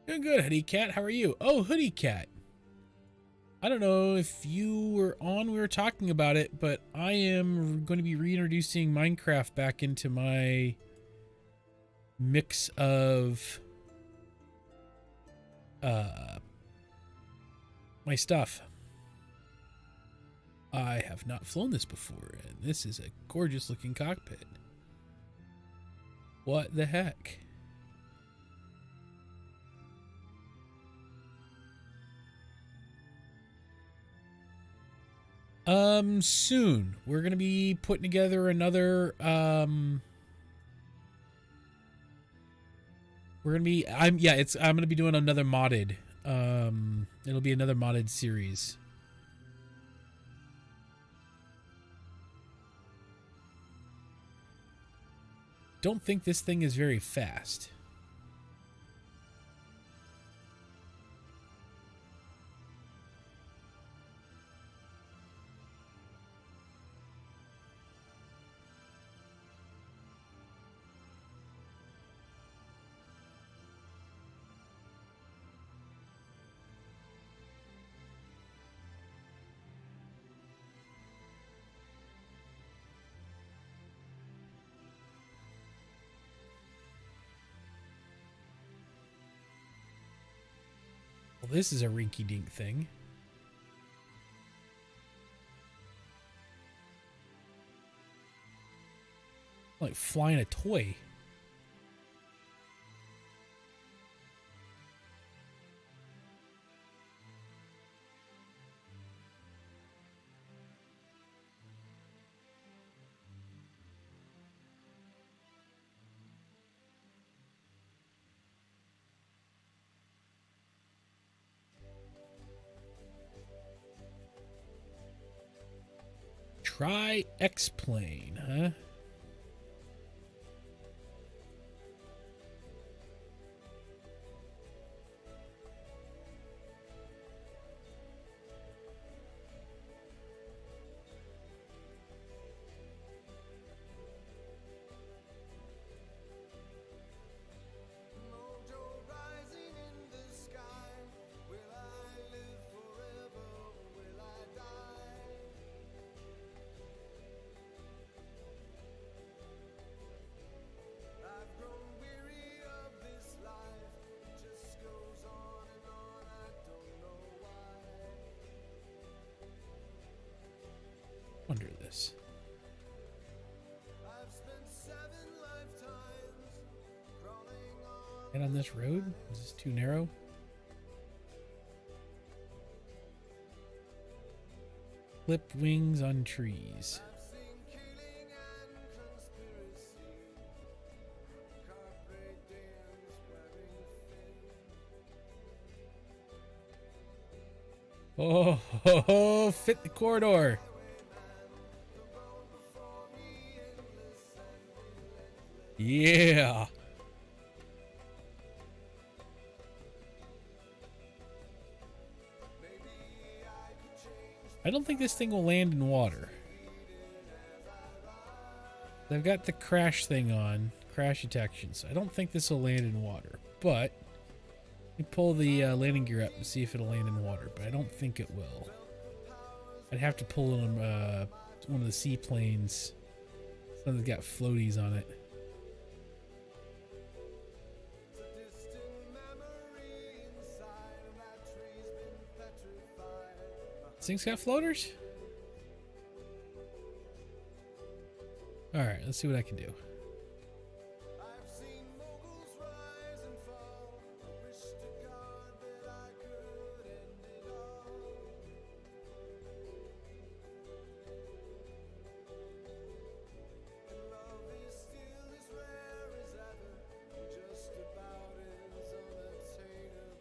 Doing good, Hoodie Cat. How are you? Oh, Hoodie Cat. I don't know if you were on, we were talking about it, but I am going to be reintroducing Minecraft back into my mix of my stuff. I have not flown this before, and this is a gorgeous looking cockpit. What the heck? Soon. We're gonna be putting together another, I'm gonna be doing another modded, it'll be another modded series. Don't think this thing is very fast. Well, this is a rinky-dink thing. Like flying a toy. Try X-Plane, huh? Mojo rising in the sky. Will I live forever? Will I die? I've grown weary of this life. It just goes on and on. I don't know why. Wonder this. I've spent 7 lifetimes crawling on. And on this road? Is this too narrow? Clip wings on trees. I've seen killing and conspiracy. Carpe diems wearing thin. Oh, ho, ho, fit the corridor. Yeah. I don't think this thing will land in water. They've got the crash thing on, crash detection, so I don't think this will land in water. But you pull the landing gear up and see if it'll land in water, but I don't think it will. I'd have to pull in one of the seaplanes, something that's got floaties on it. This thing's got floaters? Alright, let's see what I can do. I've seen moguls rise and fall. I wish to God that I could end it all. Love is still as rare as ever, just about as unattainable.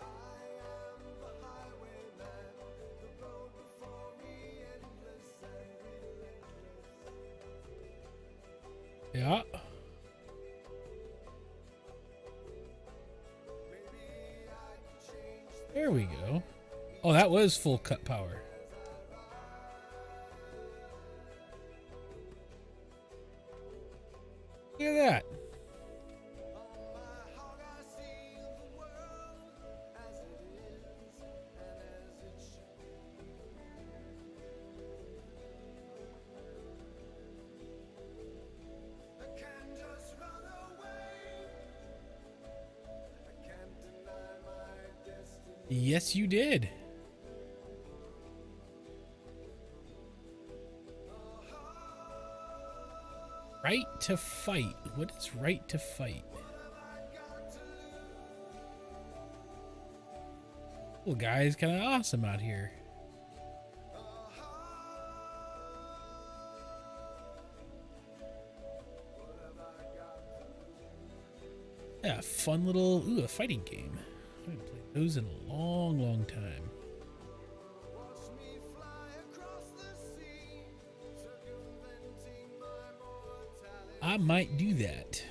I am the highwayman, the road before me endless and relentless. Yeah. Maybe I could change There we go. Oh, that was full cut power. Yes, you did. Right to fight. What is right to fight? Well, guys, kind of awesome out here. Yeah, fun little, a fighting game. I haven't played those in a long, long time. I might do that.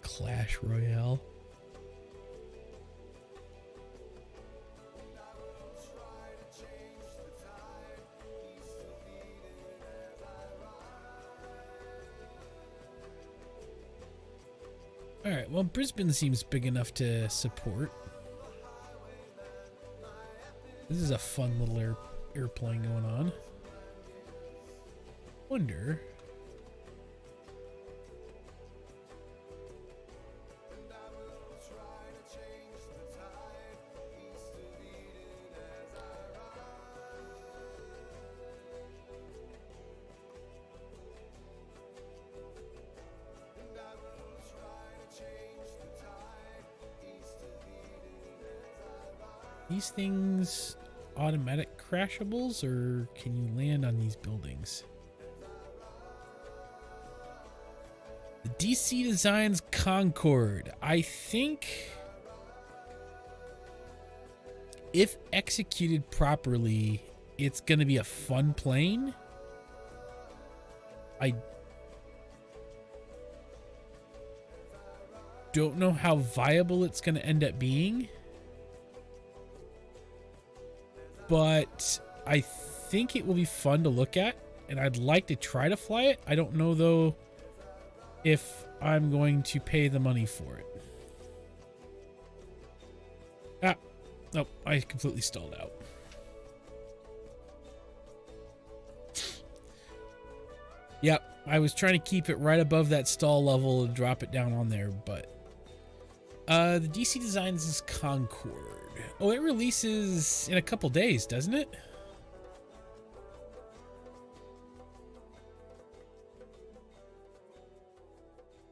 Clash Royale. All right, well, Brisbane seems big enough to support. This is a fun little airplane going on. Wonder. These things automatic crashables, or can you land on these buildings? The DC Designs Concorde. I think if executed properly, it's going to be a fun plane. I don't know how viable it's going to end up being, but I think it will be fun to look at, and I'd like to try to fly it. I don't know, though, if I'm going to pay the money for it. Ah, nope, I completely stalled out. Yep, I was trying to keep it right above that stall level and drop it down on there, but the DC Designs is Concorde. Oh, it releases in a couple days, doesn't it?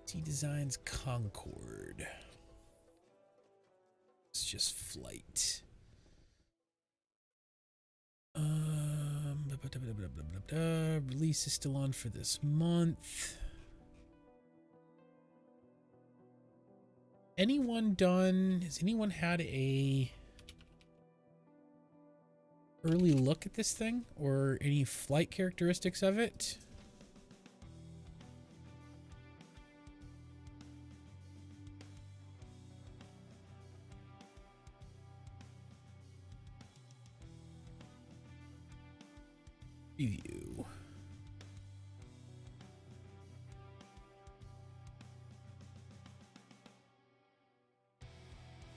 DC Designs Concorde. It's just flight. Release is still on for this month. Anyone done? Has anyone had a early look at this thing or any flight characteristics of it? Preview.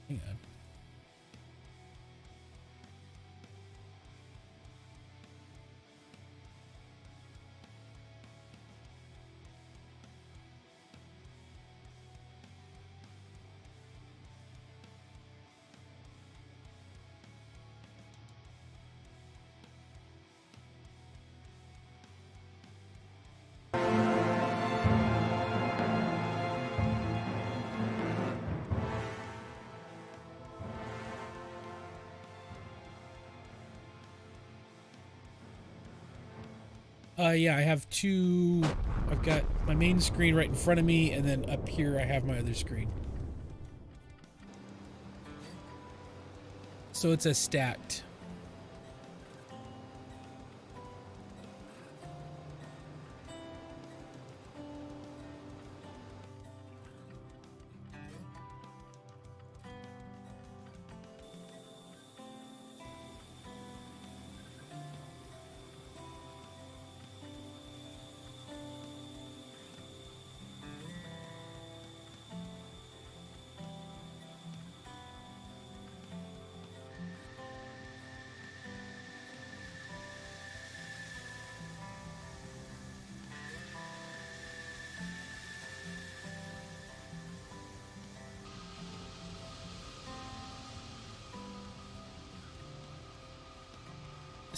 Hang on. Yeah, I have two. I've got my main screen right in front of me, and then up here I have my other screen. So it's a stacked.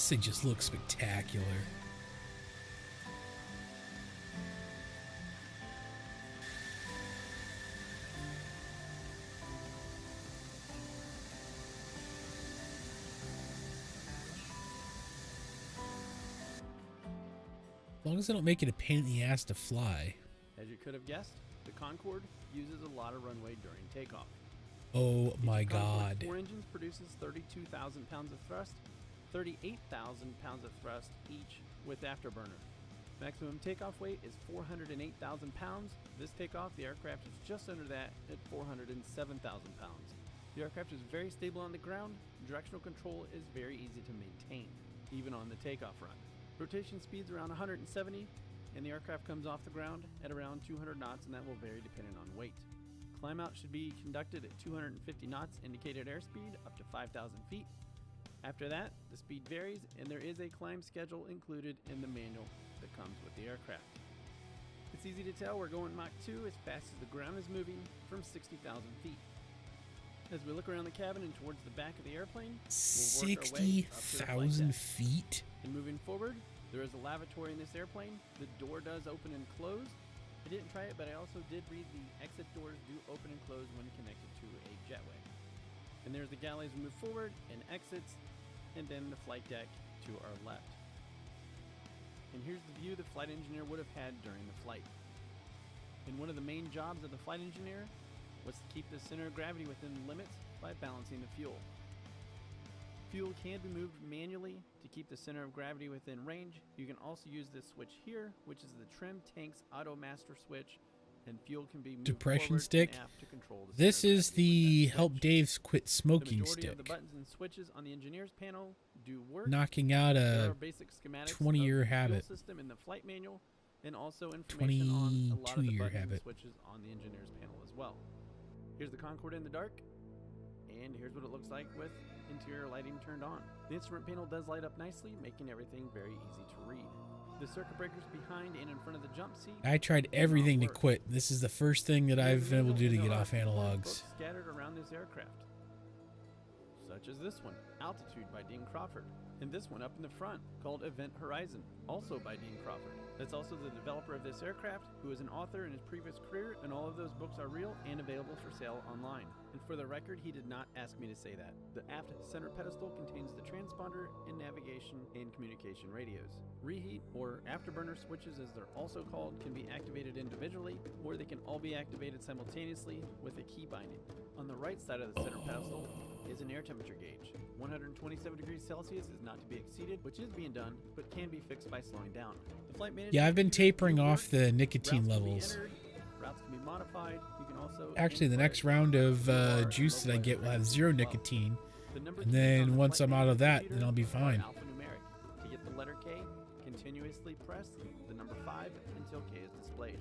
This thing just looks spectacular. As long as I don't make it a pain in the ass to fly. As you could have guessed, the Concorde uses a lot of runway during takeoff. Oh my Each Concorde god. 4 engines produces 32,000 pounds of thrust, 38,000 pounds of thrust each with afterburner. Maximum takeoff weight is 408,000 pounds. This takeoff, the aircraft is just under that at 407,000 pounds. The aircraft is very stable on the ground. Directional control is very easy to maintain, even on the takeoff run. Rotation speed's around 170, and the aircraft comes off the ground at around 200 knots, and that will vary depending on weight. Climb out should be conducted at 250 knots indicated airspeed up to 5,000 feet. After that, the speed varies, and there is a climb schedule included in the manual that comes with the aircraft. It's easy to tell we're going Mach 2 as fast as the ground is moving from 60,000 feet. As we look around the cabin and towards the back of the airplane, we'll work our way up to the flight 60,000 deck. feet? And moving forward, there is a lavatory in this airplane. The door does open and close. I didn't try it, but I also did read the exit doors do open and close when connected to a jetway. And there's the galley as we move forward and exits, and then the flight deck to our left. And here's the view the flight engineer would have had during the flight. And one of the main jobs of the flight engineer was to keep the center of gravity within limits by balancing the fuel. Fuel can be moved manually to keep the center of gravity within range. You can also use this switch here, which is the trim tank's auto master switch, and fuel can be moved Depression forward stick. and aft to control the This center of is gravity with the that help switch. Dave quit The smoking majority of the stick. buttons and switches on the engineer's panel do work. Knocking out There a are basic schematics 20-year of the habit. fuel system in the flight manual, and also information on a lot of the 22-year buttons and habit. switches on the engineer's panel as well. Here's the Concorde in the dark, and here's what it looks like with interior lighting turned on. The instrument panel does light up nicely, making everything very easy to read. The circuit breakers behind and in front of the jump seat. I tried everything to quit. This is the first thing that I've been able to do to There get are off four analogs. books scattered around this aircraft, such as this one, Altitude by Dean Crawford, and this one up in the front called Event Horizon, also by Dean Crawford. That's also the developer of this aircraft, who is an author in his previous career, and all of those books are real and available for sale online. And for the record, he did not ask me to say that. The aft center pedestal contains the transponder and navigation and communication radios. Reheat, or afterburner switches as they're also called, can be activated individually, or they can all be activated simultaneously with a key binding. On the right side of the center pedestal is an air temperature gauge. 127 degrees Celsius is not to be exceeded, which is being done, but can be fixed by slowing down. The flight manager Yeah, I've been tapering can off the nicotine routes can be levels. entered, routes can be modified. You can also Actually, the input next round of QR juice that I get will have localized zero as well. nicotine. The number And keys then on the once flight I'm out of that, computer then I'll be are fine. alphanumeric. To get the letter K, continuously press the number 5 until K is displayed.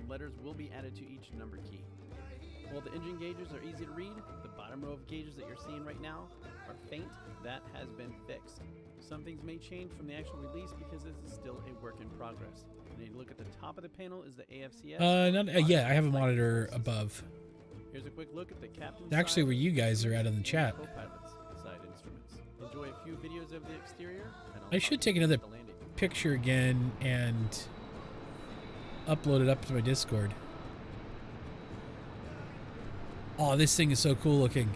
The letters will be added to each number key. While the engine gauges are easy to read, the bottom row of gauges that you're seeing right now are faint. That has been fixed. Some things may change from the actual release because this is still a work in progress. And you look at the top of the panel is the AFCS. Yeah, I have a Flight monitor Control System. above. Here's a quick look at the captain's Actually, side, where you guys are at in the and chat. co-pilot's side instruments. Enjoy a few videos of the exterior. And I'll I should talk to take you another about the landing. picture again and upload it up to my Discord. Oh, this thing is so cool looking.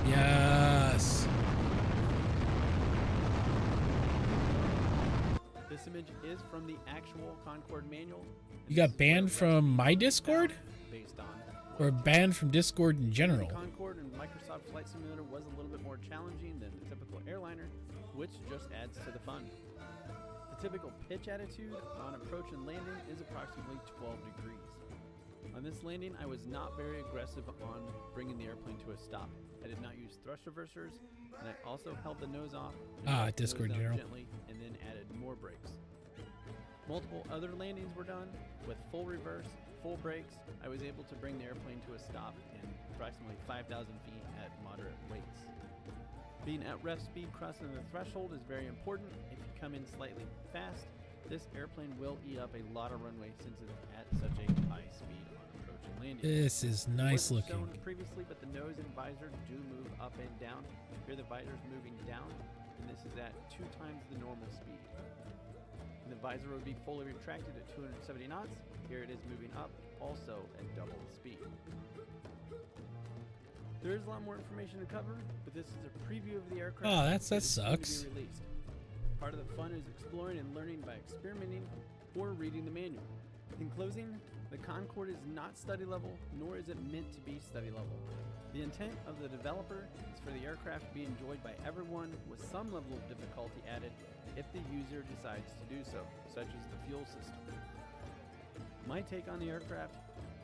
Yes. This image is from the actual Concorde manual. You got banned from my Discord? Based on Or banned from Discord in general? The Concorde and Microsoft Flight Simulator was a little bit more challenging than the typical airliner, which just adds to the fun. The typical pitch attitude on approach and landing is approximately 12 degrees. On this landing, I was not very aggressive on bringing the airplane to a stop. I did not use thrust reversers, and I also held the nose off and brought the nose Discord down general. gently, and then added more brakes. Multiple other landings were done with full reverse, full brakes. I was able to bring the airplane to a stop in approximately 5,000 feet at moderate weights. Being at ref speed crossing the threshold is very important. If you come in slightly fast, this airplane will eat up a lot of runway since it's at such a high speed on approach and landing. This is nice Wasn't looking. shown previously, but the nose and visor do move up and down. Here the visor is moving down, and this is at 2 times the normal speed. And the visor would be fully retracted at 270 knots. Here it is moving up, also at double the speed. There is a lot more information to cover, but this is a preview of the aircraft. Oh, that is soon to be sucks. released. Part of the fun is exploring and learning by experimenting or reading the manual. In closing, the Concorde is not study level, nor is it meant to be study level. The intent of the developer is for the aircraft to be enjoyed by everyone with some level of difficulty added if the user decides to do so, such as the fuel system. My take on the aircraft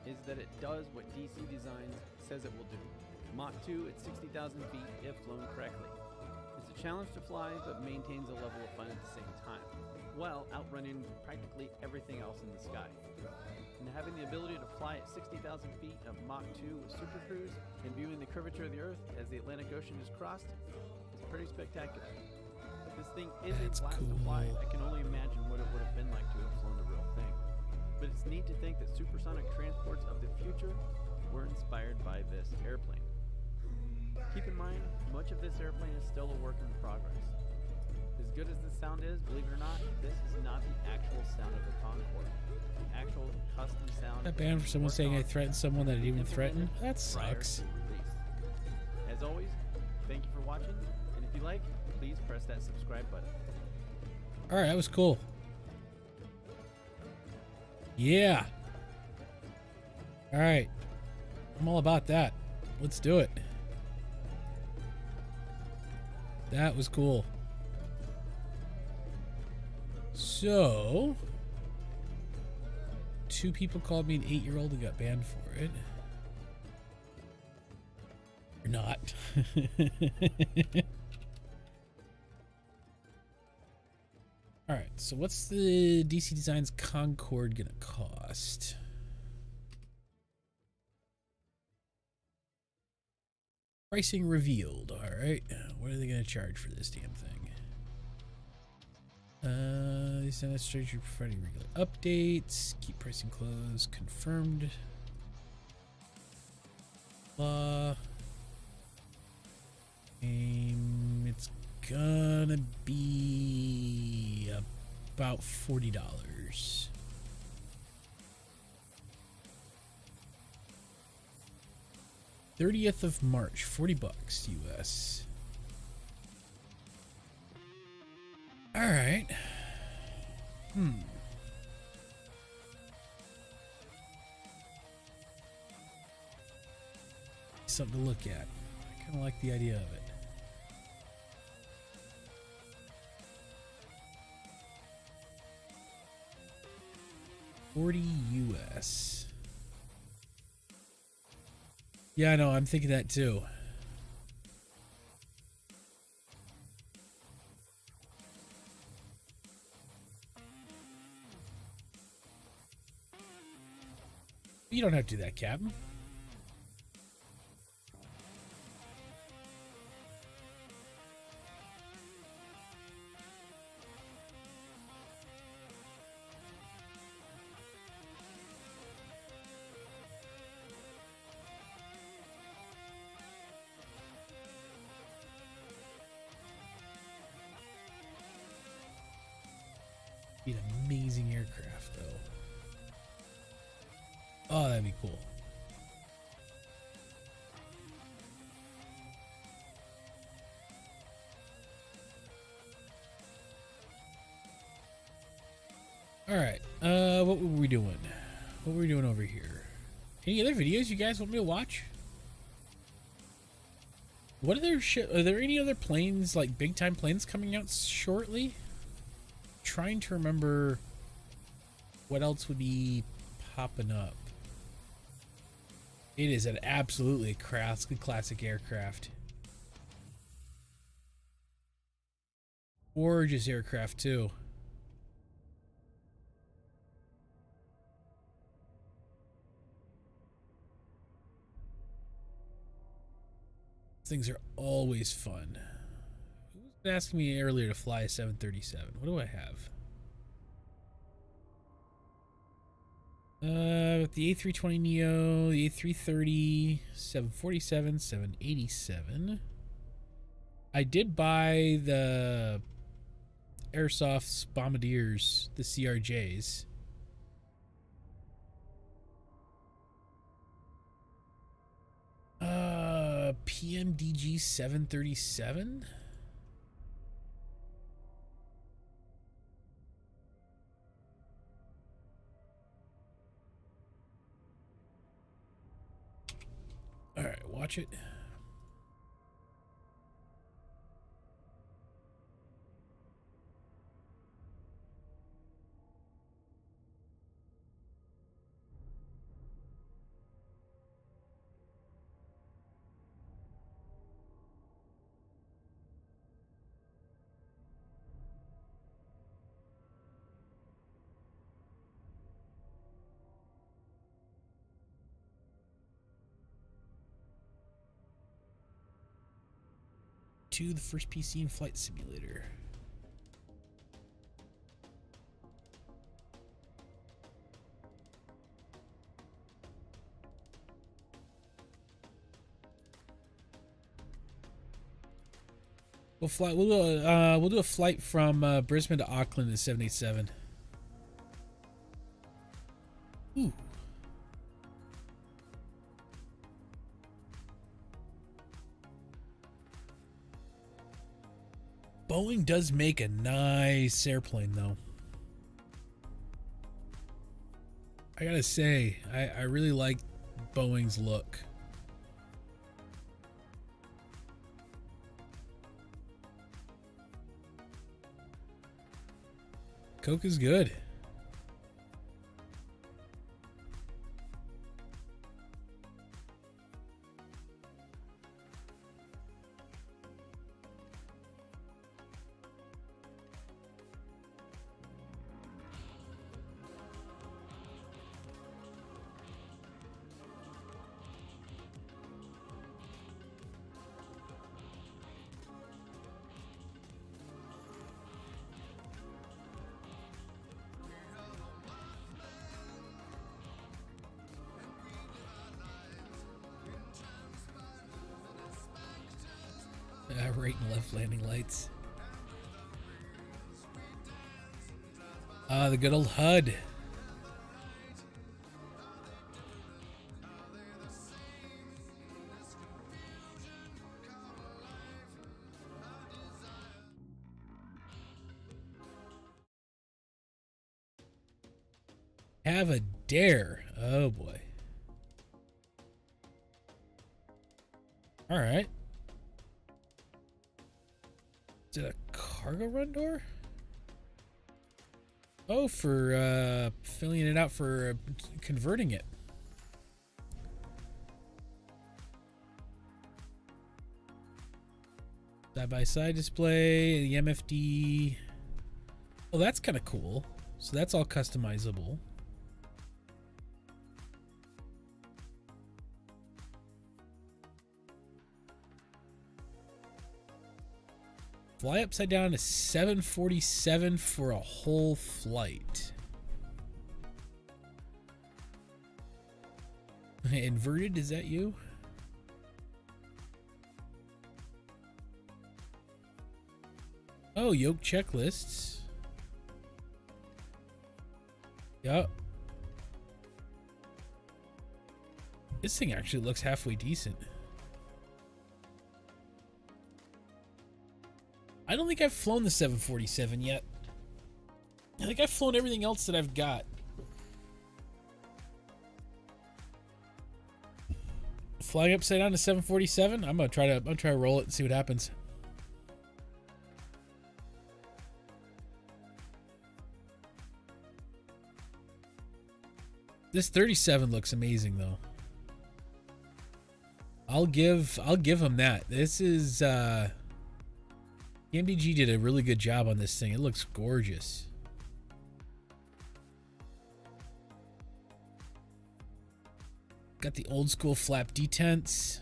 is that it does what DC Designs says it will do. Mach 2 at 60,000 feet if flown correctly. It's a challenge to fly, but maintains a level of fun at the same time, while outrunning practically everything else in the sky. And having the ability to fly at 60,000 feet of Mach 2 with Super Cruise and viewing the curvature of the Earth as the Atlantic Ocean is crossed is pretty spectacular. But this thing is That's a blast to fly. cool. I can only imagine what it would have been like to have flown the real thing. But it's neat to think that supersonic transports of the future were inspired by this airplane. Keep in mind, much of this airplane is still a work in progress. As good as this sound is, believe it or not, this is not the actual sound of the Concorde. The actual custom sound. That bad for someone worked saying I on threatened someone that I didn't even threaten. implemented That prior sucks. to release. As always, thank you for watching, and if you like, please press that subscribe button. All right, that was cool. Yeah. All right. I'm all about that. Let's do it. That was cool. So, 2 people called me an 8-year-old and got banned for it. Or not. All right, so what's the DC Designs Concorde gonna cost? Pricing revealed. All right, what are they gonna charge for this damn thing? These strategy providing regular updates. Keep pricing closed. Confirmed. It's gonna be about $40. $30th of March, $40 US. All right. Something to look at. I kind of like the idea of it. $40 US. Yeah, I know. I'm thinking that too. You don't have to do that, Captain. Be an amazing aircraft, though. Oh, that'd be cool. All right. What were we doing? What were we doing over here? Any other videos you guys want me to watch? What other shit? Are there any other planes, like big time planes, coming out shortly? Trying to remember what else would be popping up. It is an absolutely classic aircraft. Gorgeous aircraft too. Things are always fun. Asking me earlier to fly a 737. What do I have? The A320neo, the A330, 747, 787. I did buy the Airsoft's Bombardiers, the CRJs. PMDG 737. All right, watch it. To the first PC in flight simulator. We'll fly. We'll do a flight from Brisbane to Auckland in 787. Ooh. Boeing does make a nice airplane, though. I gotta say, I really like Boeing's look. Coke is good. Right and left landing lights. The good old HUD. Have a dare. Oh boy. All right. Is it a cargo run door? Oh, for filling it out for converting it. Side-by-side display, the MFD. Oh, that's kind of cool. So that's all customizable. Fly upside down to 747 for a whole flight. Inverted, is that you? Oh, yoke checklists. Yup. This thing actually looks halfway decent. I don't think I've flown the 747 yet. I think I've flown everything else that I've got. Flying upside down to 747. I'm gonna try to roll it and see what happens. This 37 looks amazing though. I'll give him that. This is MDG did a really good job on this thing. It looks gorgeous. Got the old school flap detents.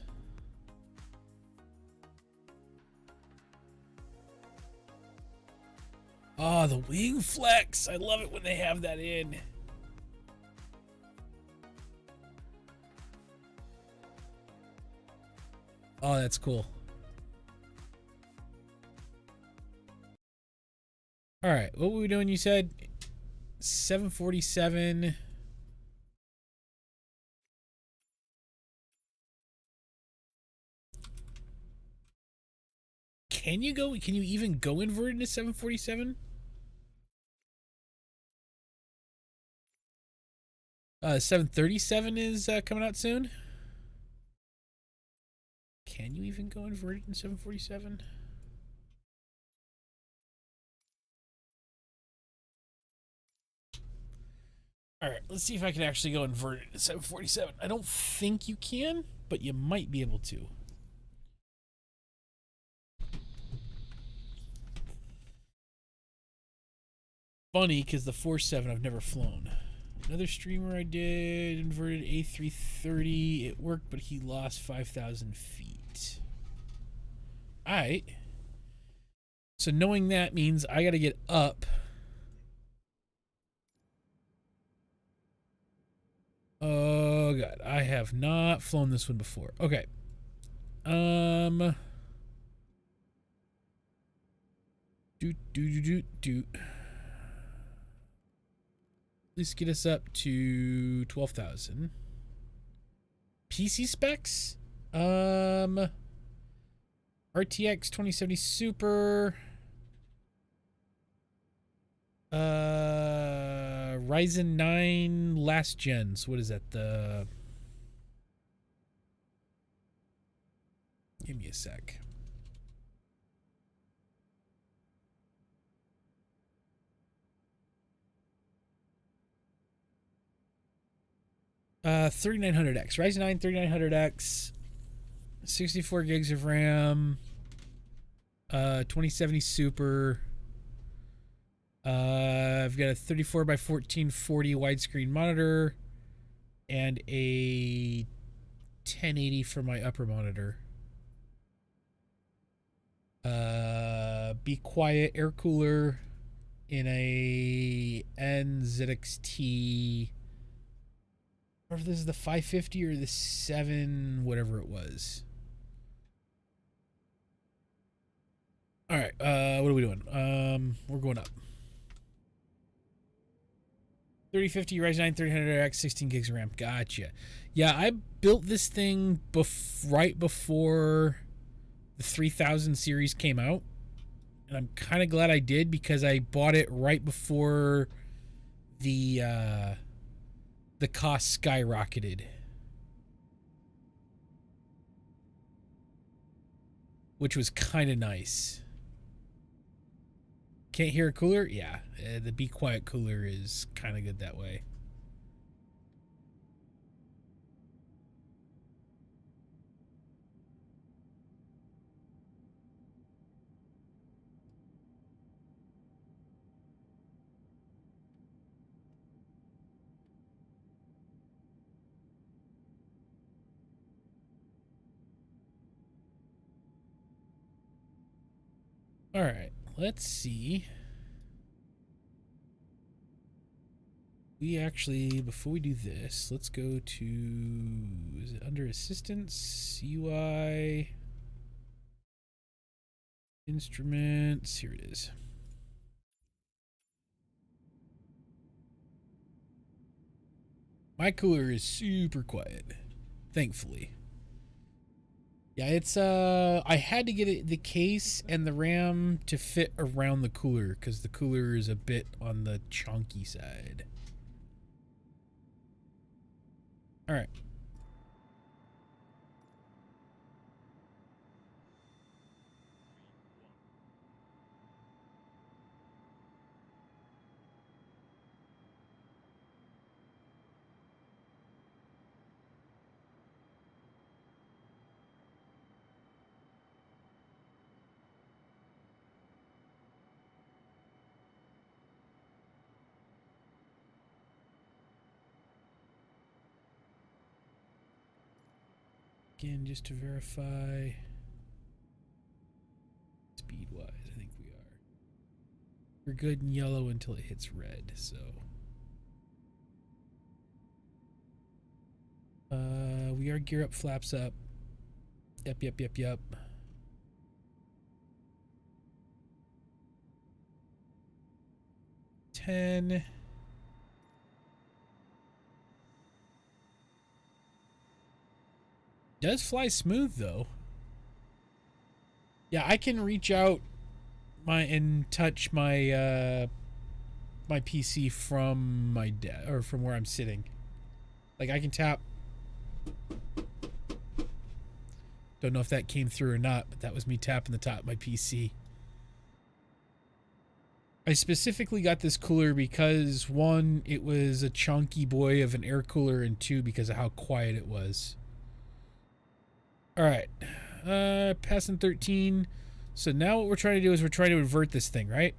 Oh, the wing flex. I love it when they have that in. Oh, that's cool. All right, what were we doing? You said 747. Can you go? Can you even go inverted into 747? 737 is coming out soon. Can you even go inverted in 747? All right, let's see if I can actually go inverted in 747. I don't think you can, but you might be able to. Funny, because the 47 I've never flown. Another streamer I did inverted A330. It worked, but he lost 5,000 feet. All right. So knowing that means I got to get up. Oh god, I have not flown this one before. Okay. Please get us up to 12,000. PC specs? RTX 2070 Super. Ryzen 9 last gens. What is that? Give me a sec. Uh, 3900X. Ryzen 9 3900X. 64 gigs of RAM. 2070 Super. I've got a 34 by 1440 widescreen monitor and a 1080 for my upper monitor. Be quiet air cooler in a NZXT. Or if this is the 550 or the 7, whatever it was. All right, what are we doing? We're going up. 3050 Ryzen 9 3000X, 16 gigs of RAM. Gotcha. Yeah, I built this thing right before the 3000 series came out. And I'm kind of glad I did because I bought it right before the cost skyrocketed. Which was kind of nice. Can't hear a cooler? Yeah, the Be Quiet cooler is kind of good that way. All right, let's see. We actually, before we do this, let's go to, is it under assistance, UI, instruments, here it is. My cooler is super quiet, thankfully. Yeah, it's I had to get the case and the RAM to fit around the cooler because the cooler is a bit on the chunky side. All right. Again, just to verify. Speed-wise, I think we are. We're good in yellow until it hits red, so. We are gear up, flaps up. Yep. 10. Does fly smooth though. Yeah, I can reach out and touch my my PC from my or from where I'm sitting. Like I can tap. Don't know if that came through or not, but that was me tapping the top of my PC. I specifically got this cooler because, one, it was a chunky boy of an air cooler, and two, because of how quiet it was. Alright. Passing 13. So now what we're trying to do is we're trying to invert this thing, right?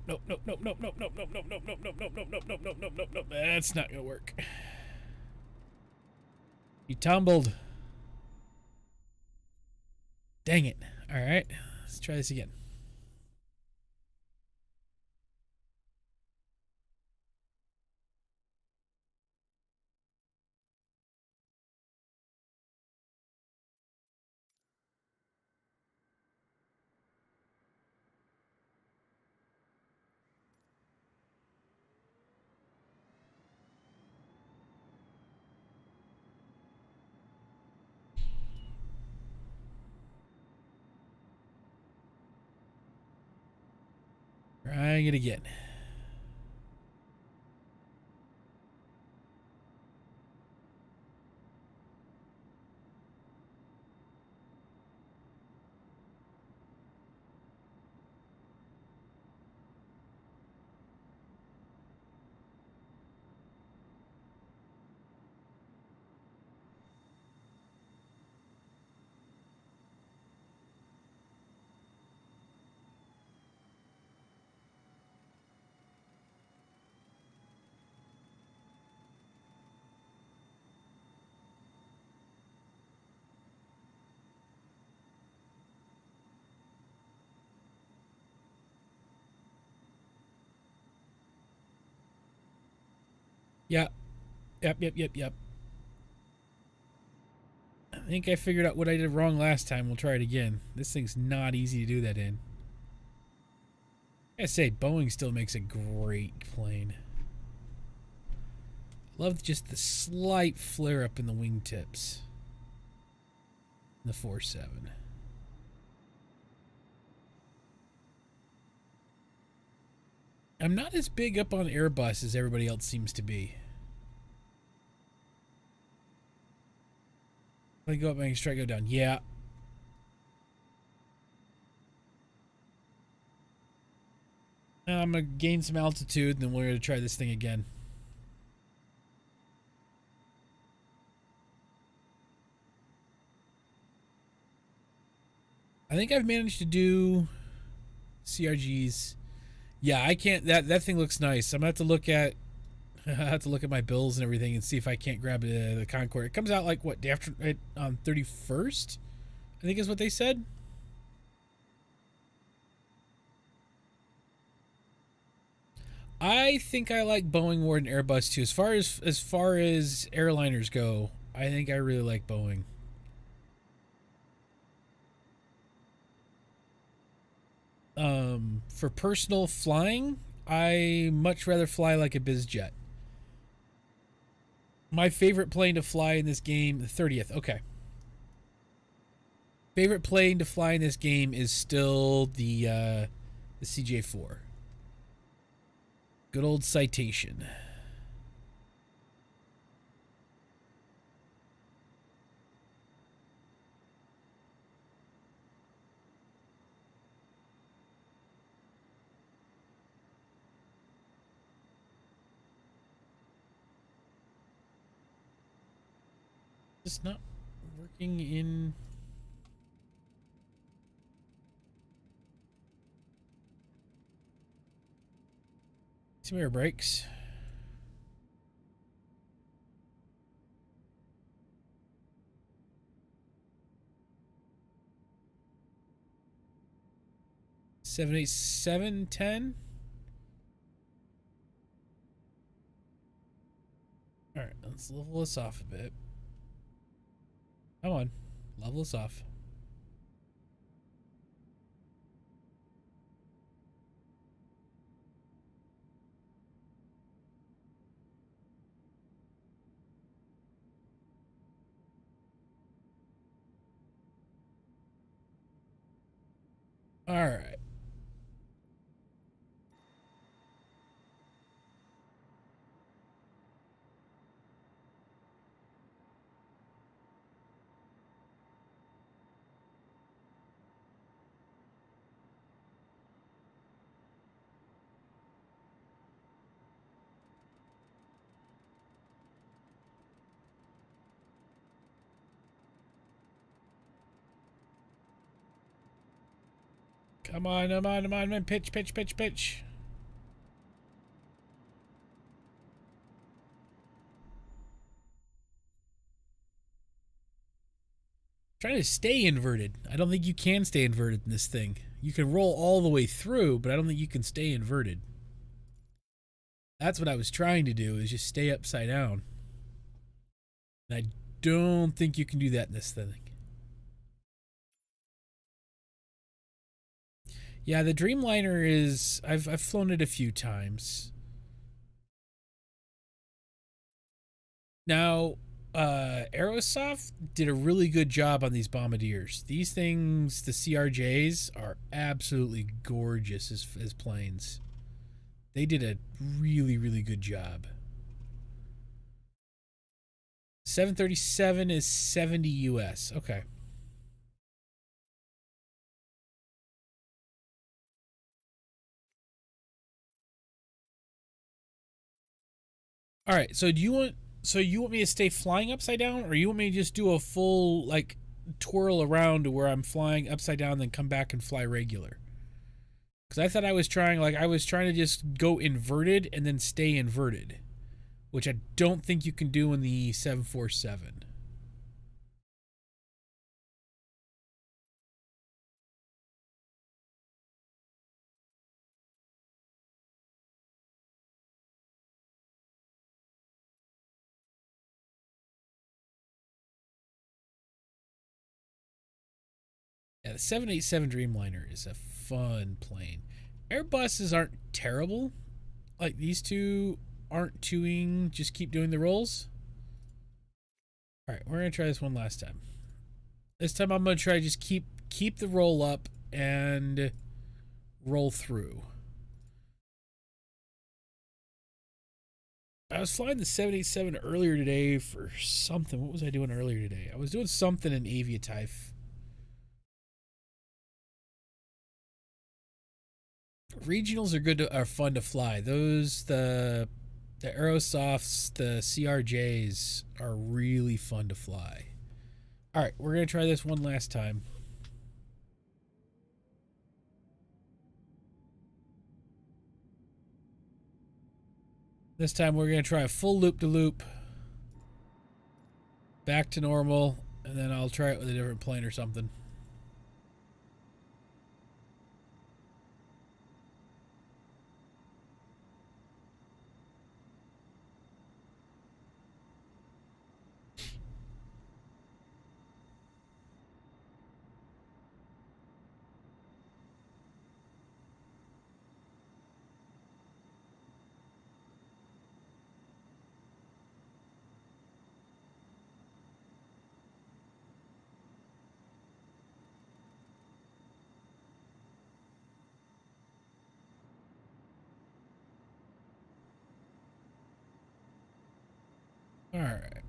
Nope. That's not gonna work. You tumbled. Dang it. Alright. Let's try this again. Trying it again. Yeah. Yep. I think I figured out what I did wrong last time. We'll try it again. This thing's not easy to do that in. I say, Boeing still makes a great plane. Love just the slight flare up in the wingtips. The 4.7. I'm not as big up on Airbus as everybody else seems to be. Let me go up and strike go down. Yeah. I'm going to gain some altitude, and then we're going to try this thing again. I think I've managed to do CRGs. Yeah, I can't. That thing looks nice. I'm going to have to look at I have to look at my bills and everything and see if I can't grab the Concorde. It comes out like what, after on 31st? I think is what they said. I think I like Boeing more than Airbus too. As far as airliners go, I think I really like Boeing. For personal flying, I much rather fly like a bizjet. My favorite plane to fly in this game, the 30th. Okay. Favorite plane to fly in this game is still the CJ4. Good old Citation. It's not working in... Some air brakes. Seven, 8, 7, 10. All right, let's level this off a bit. Come on, level this off. All right. Come on, come on, come on, man. Pitch, pitch, pitch, pitch. Trying to stay inverted. I don't think you can stay inverted in this thing. You can roll all the way through, but I don't think you can stay inverted. That's what I was trying to do, is just stay upside down. And I don't think you can do that in this thing. Yeah, the Dreamliner is... I've flown it a few times. Now, Aerosoft did a really good job on these bombardiers. These things, the CRJs, are absolutely gorgeous as planes. They did a really, really good job. 737 is 70 US. Okay. All right. So do you want me to stay flying upside down, or you want me to just do a full like twirl around to where I'm flying upside down, then come back and fly regular? Because I thought I was trying to just go inverted and then stay inverted, which I don't think you can do in the 747. Yeah, the 787 Dreamliner is a fun plane. Airbuses aren't terrible. Like, these two aren't chewing, just keep doing the rolls. Alright, we're going to try this one last time. This time I'm going to try just keep the roll up and roll through. I was flying the 787 earlier today for something. What was I doing earlier today? I was doing something in Aviatife. Regionals are fun to fly. Those the Aerosofts, the CRJs are really fun to fly. All right, we're gonna try this one last time. This time we're gonna try a full loop-to-loop, back to normal, and then I'll try it with a different plane or something. All right.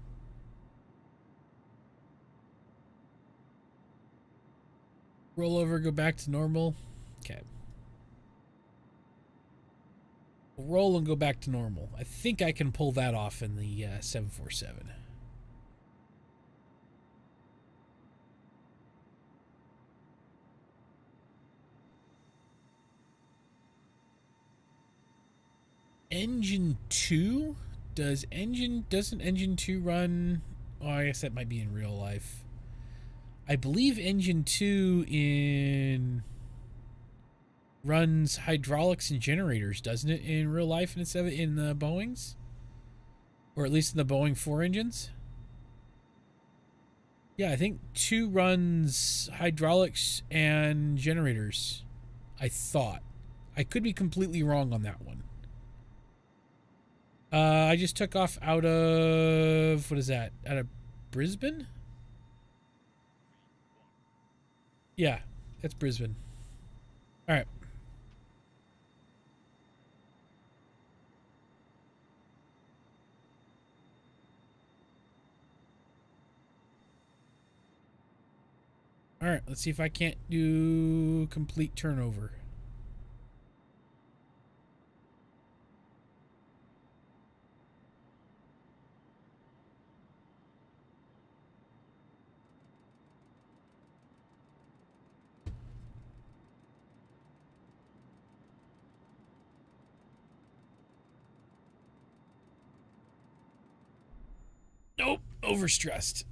Roll over, go back to normal. Okay. Roll and go back to normal. I think I can pull that off in the 747. engine 2? Doesn't engine 2 run? Oh, I guess that might be in real life. I believe engine 2 runs hydraulics and generators, doesn't it, in real life instead of in the Boeings? Or at least in the Boeing 4 engines? Yeah, I think 2 runs hydraulics and generators. I thought. I could be completely wrong on that one. I just took off out of... What is that? Out of Brisbane? Yeah, that's Brisbane. Alright. Alright, let's see if I can't do complete turnover. Nope, overstressed.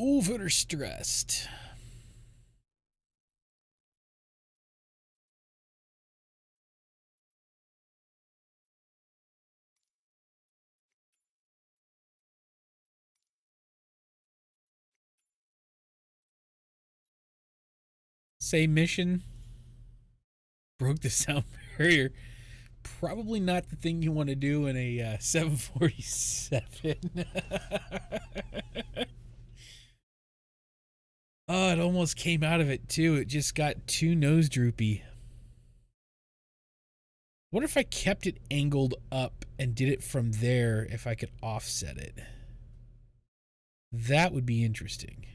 Overstressed. Same mission. Broke the sound barrier. Probably not the thing you want to do in a 747. Oh, it almost came out of it too. It just got too nose droopy. What if I kept it angled up and did it from there if I could offset it? That would be interesting.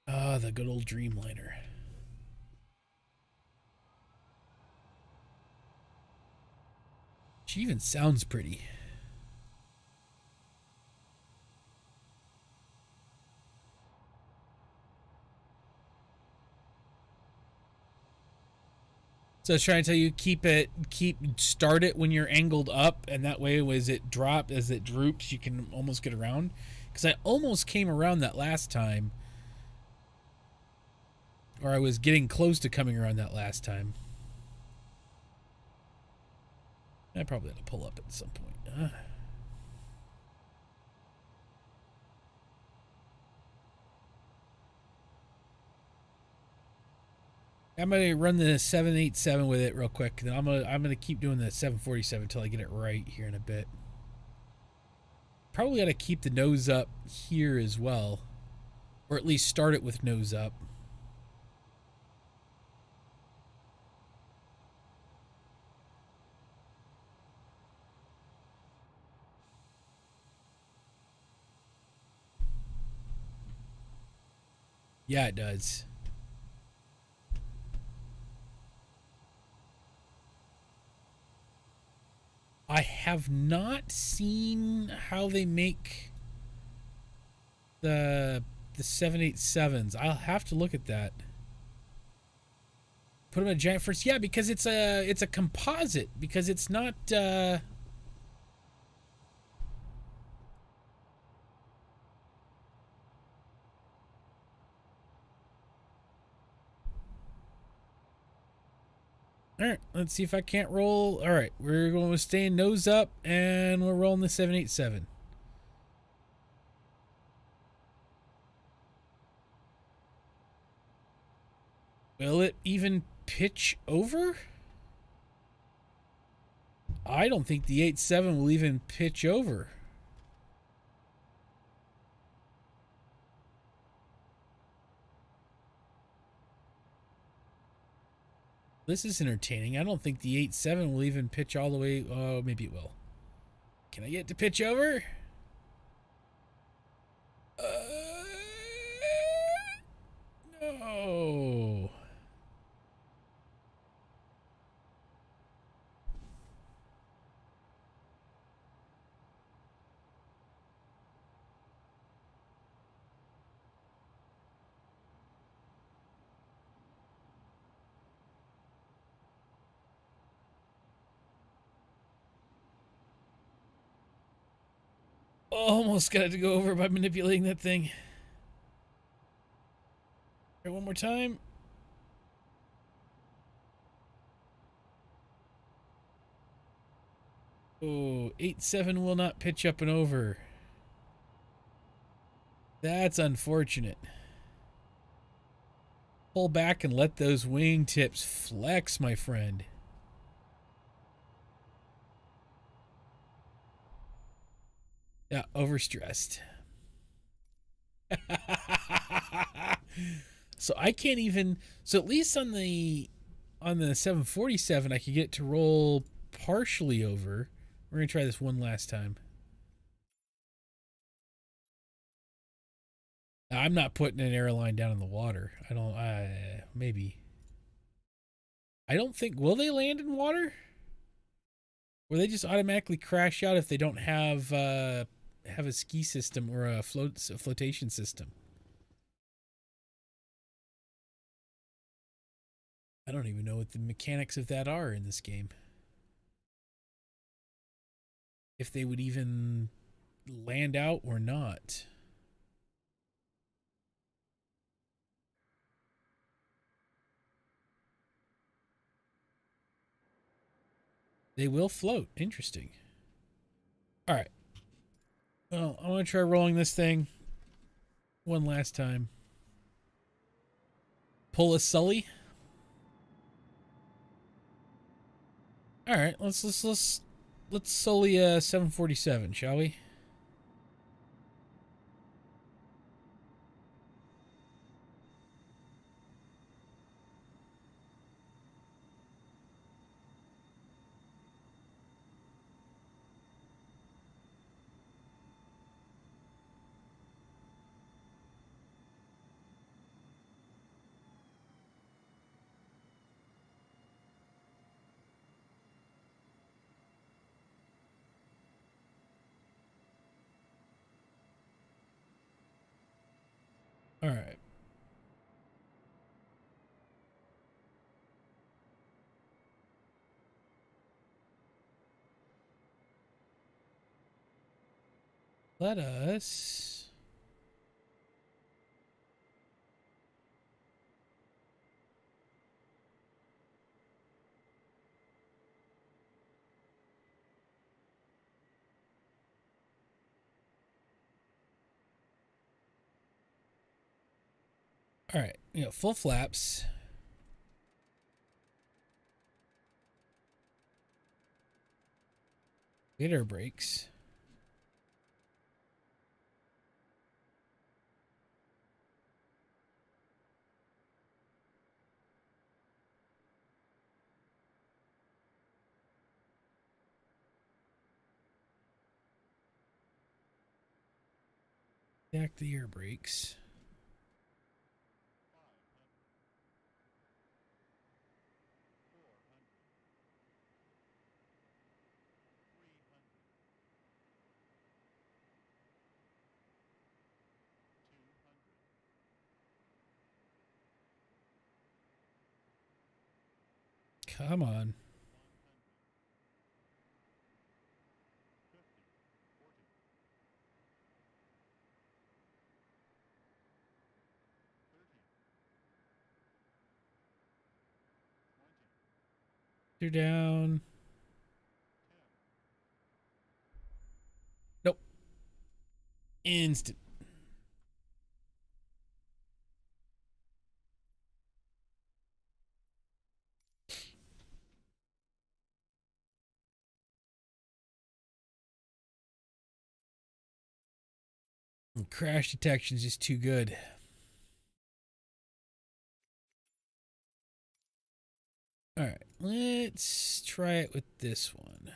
Ah, the good old Dreamliner. She even sounds pretty. So I was trying to tell you, start it when you're angled up, and that way as it droops, you can almost get around. Because I almost came around that last time. Or I was getting close to coming around that last time. I probably had to pull up at some point. I'm gonna run the 787 with it real quick. Then I'm gonna keep doing the 747 until I get it right here in a bit. Probably gotta keep the nose up here as well, or at least start it with nose up. Yeah, it does. I have not seen how they make the 787s. I'll have to look at that. Put them in a giant first. Yeah, because it's a composite. Because it's not. Alright, let's see if I can't roll. Alright, we're going to stay nose up, and we're rolling the 787. Will it even pitch over? I don't think the 87 will even pitch over. This is entertaining. I don't think the 87 will even pitch all the way. Oh, maybe it will. Can I get to pitch over? No. Oh. Almost got it to go over by manipulating that thing. Try one more time. Oh, 8-7 will not pitch up and over. That's unfortunate. Pull back and let those wing tips flex, my friend. Yeah, overstressed. So I can't even. So at least on the 747, I could get to roll partially over. We're gonna try this one last time. Now, I'm not putting an airline down in the water. I don't. Maybe. I don't think. Will they land in water? Or they just automatically crash out if they don't have a ski system or a flotation system? I don't even know what the mechanics of that are in this game. If they would even land out or not. They will float. Interesting. All right. Well, I want to try rolling this thing one last time. Pull a Sully. All right, let's Sully 747, shall we? All right. Let us. All right, full flaps. Get air brakes. Stack the air brakes. Come on. You're down. Nope. Instant. And crash detection is just too good. All right, let's try it with this one.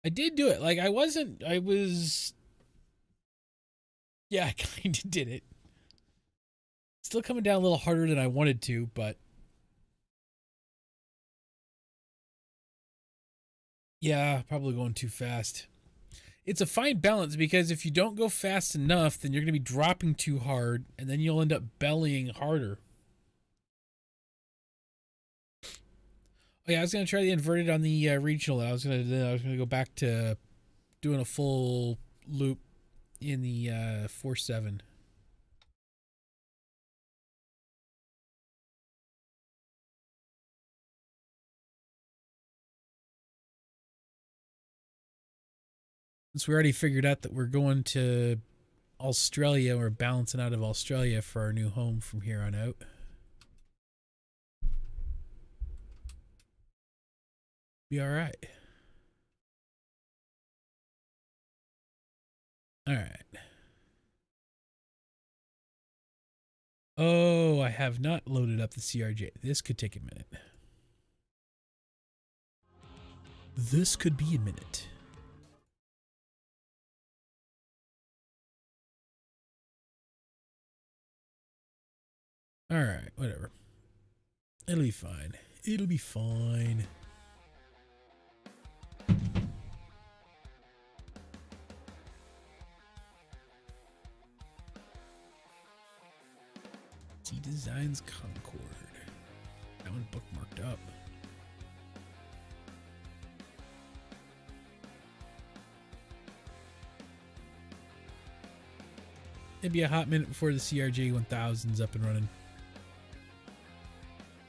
I did do it. Like, I was... Yeah, I kind of did it. Still coming down a little harder than I wanted to, but yeah, probably going too fast. It's a fine balance because if you don't go fast enough, then you're going to be dropping too hard, and then you'll end up bellying harder. Oh yeah, I was going to try the inverted on the regional. I was going to go back to doing a full loop in the 4.7. Since we already figured out that we're going to Australia, we're balancing out of Australia for our new home from here on out. Be all right. All right. Oh, I have not loaded up the CRJ. This could take a minute. This could be a minute. All right, whatever. It'll be fine. It'll be fine. T Designs Concord. That one bookmarked up. It'd be a hot minute before the CRJ 1000's up and running.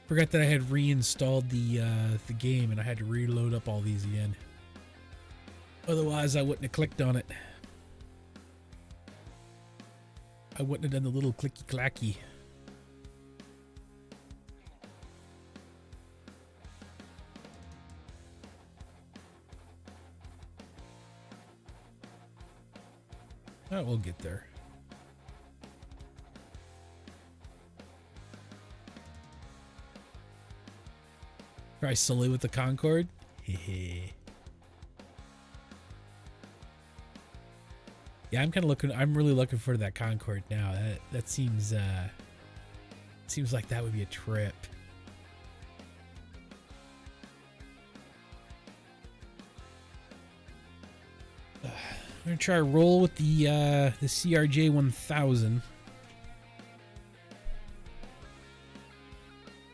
Forgot that I had reinstalled the game and I had to reload up all these again. Otherwise, I wouldn't have clicked on it. I wouldn't have done the little clicky clacky. Oh, we'll get there. Try silly with the Concorde. Hehe. Yeah, I'm really looking forward to that Concorde now. That seems like that would be a trip. I'm gonna try a roll with the CRJ 1000.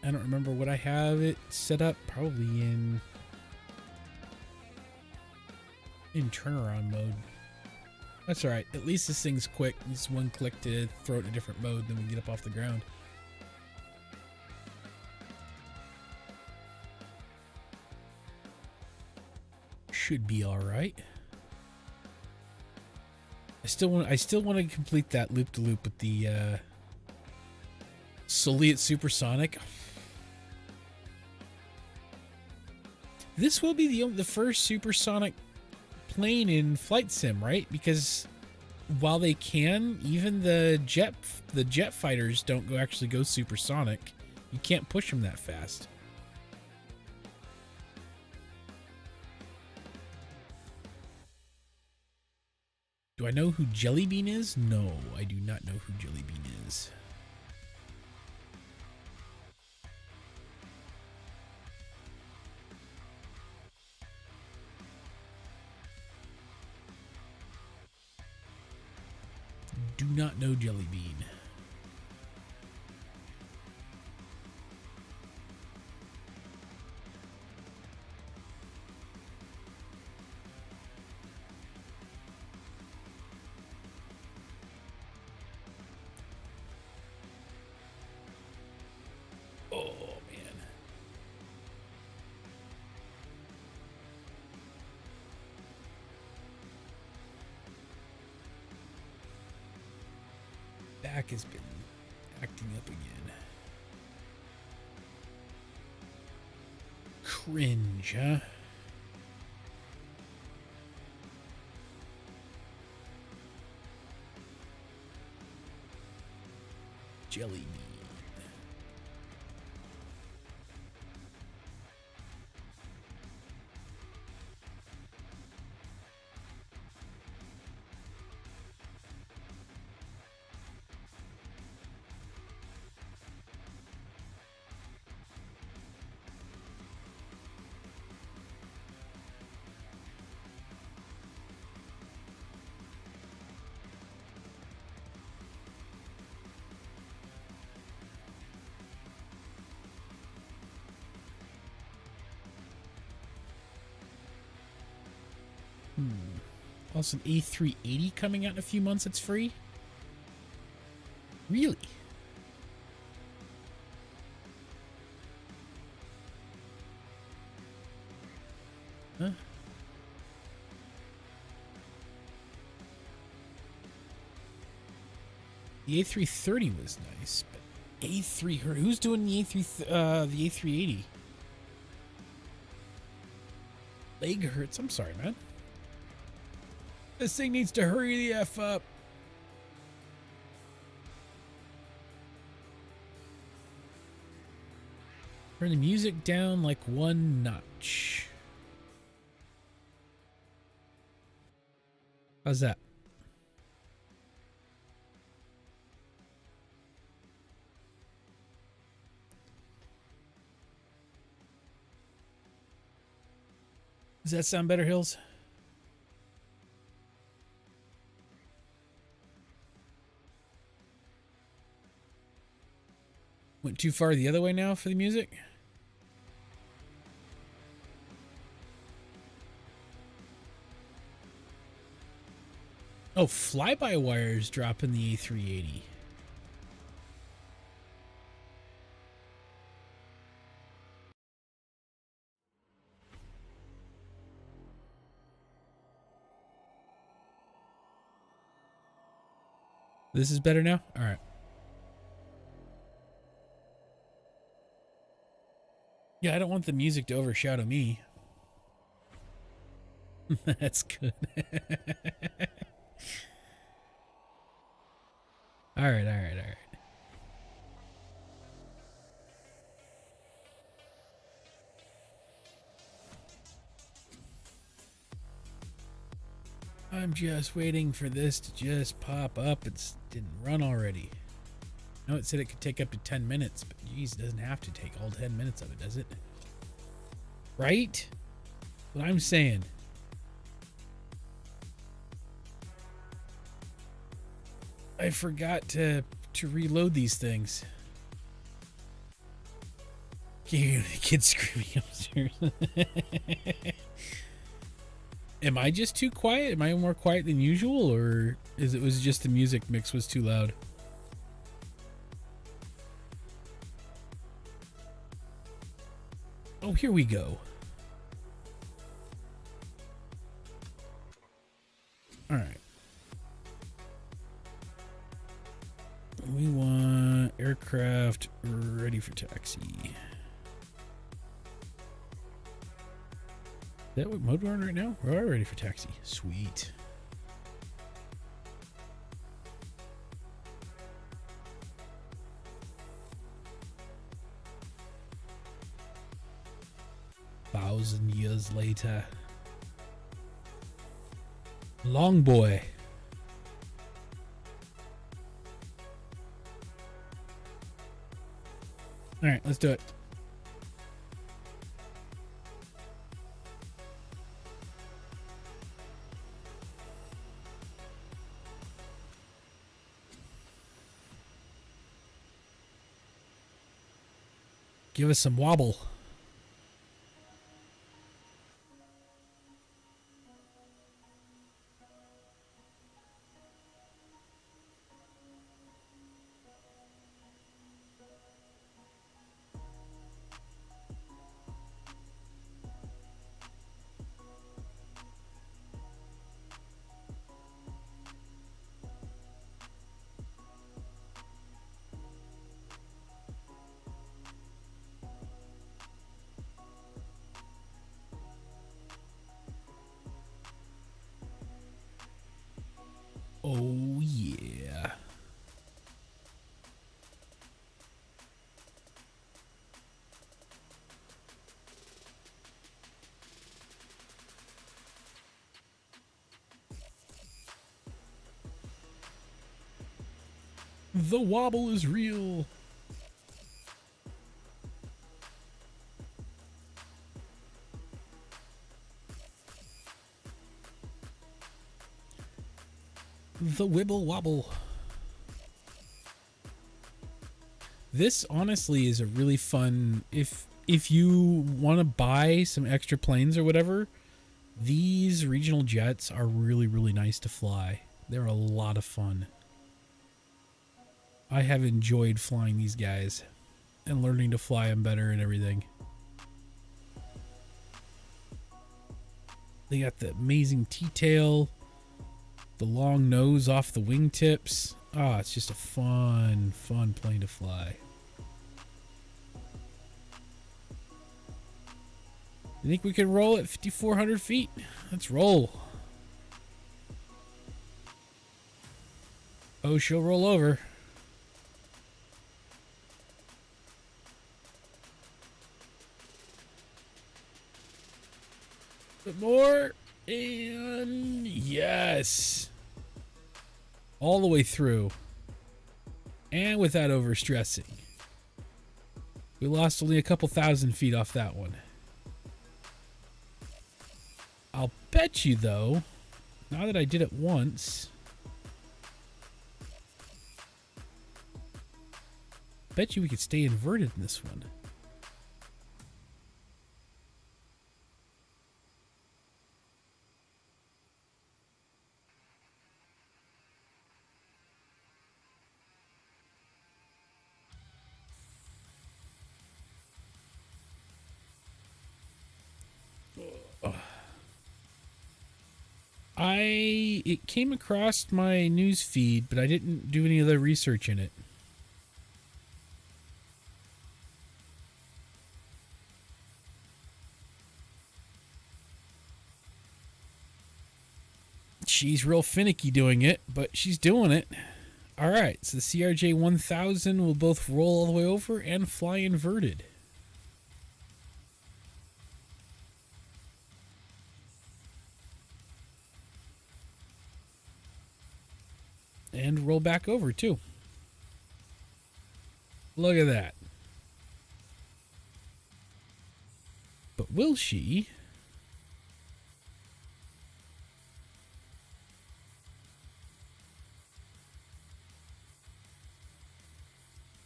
I don't remember what I have it set up. Probably in turnaround mode. That's alright. At least this thing's quick. Just one click to throw it in a different mode, then we get up off the ground. Should be alright. I still want to complete that loop to loop with the Soleil Supersonic. This will be the first supersonic plane in flight sim, right? Because while they can, even the jet fighters don't actually go supersonic. You can't push them that fast. Do I know who Jellybean is? No, I do not know who Jellybean is. Do not know Jellybean. Oh, man. Back has been acting up again. Cringe, huh? Jellybean. Also, an A380 coming out in a few months. It's free. Really? Huh? The A330 was nice, but A3, who's doing the the A380? Leg hurts. I'm sorry, man. This thing needs to hurry the F up. Turn the music down like one notch. How's that? Does that sound better, Hills? Went too far the other way now for the music? Oh, fly-by-wires dropping the A380. This is better now? All right. Yeah, I don't want the music to overshadow me. That's good. All right. I'm just waiting for this to just pop up. It didn't run already. No, it said it could take up to 10 minutes, but geez, it doesn't have to take all 10 minutes of it, does it? Right? What I'm saying. I forgot to reload these things. Kids screaming upstairs. Am I just too quiet? Am I more quiet than usual, or was just the music mix was too loud? Oh, here we go. All right. We want aircraft ready for taxi. Is that what mode we're on right now? We are ready for taxi. Sweet. Thousand years later. Long boy. All right, let's do it. Give us some wobble. Oh, yeah. The wobble is real. The wibble wobble. This honestly is a really fun, if you want to buy some extra planes or whatever, These regional jets are really, really nice to fly. They're a lot of fun. I have enjoyed flying these guys and learning to fly them better and everything. They got the amazing T-tail, the long nose off the wingtips. Ah, it's just a fun, fun plane to fly. You think we can roll at 5,400 feet? Let's roll. Oh, she'll roll over. Bit more. And yes. All the way through. And without overstressing. We lost only a couple thousand feet off that one. I'll bet you, though, now that I did it once, bet you we could stay inverted in this one. It came across my news feed, but I didn't do any other research in it. She's real finicky doing it, but she's doing it. Alright, so the CRJ 1000 will both roll all the way over and fly inverted. And roll back over, too. Look at that. But will she?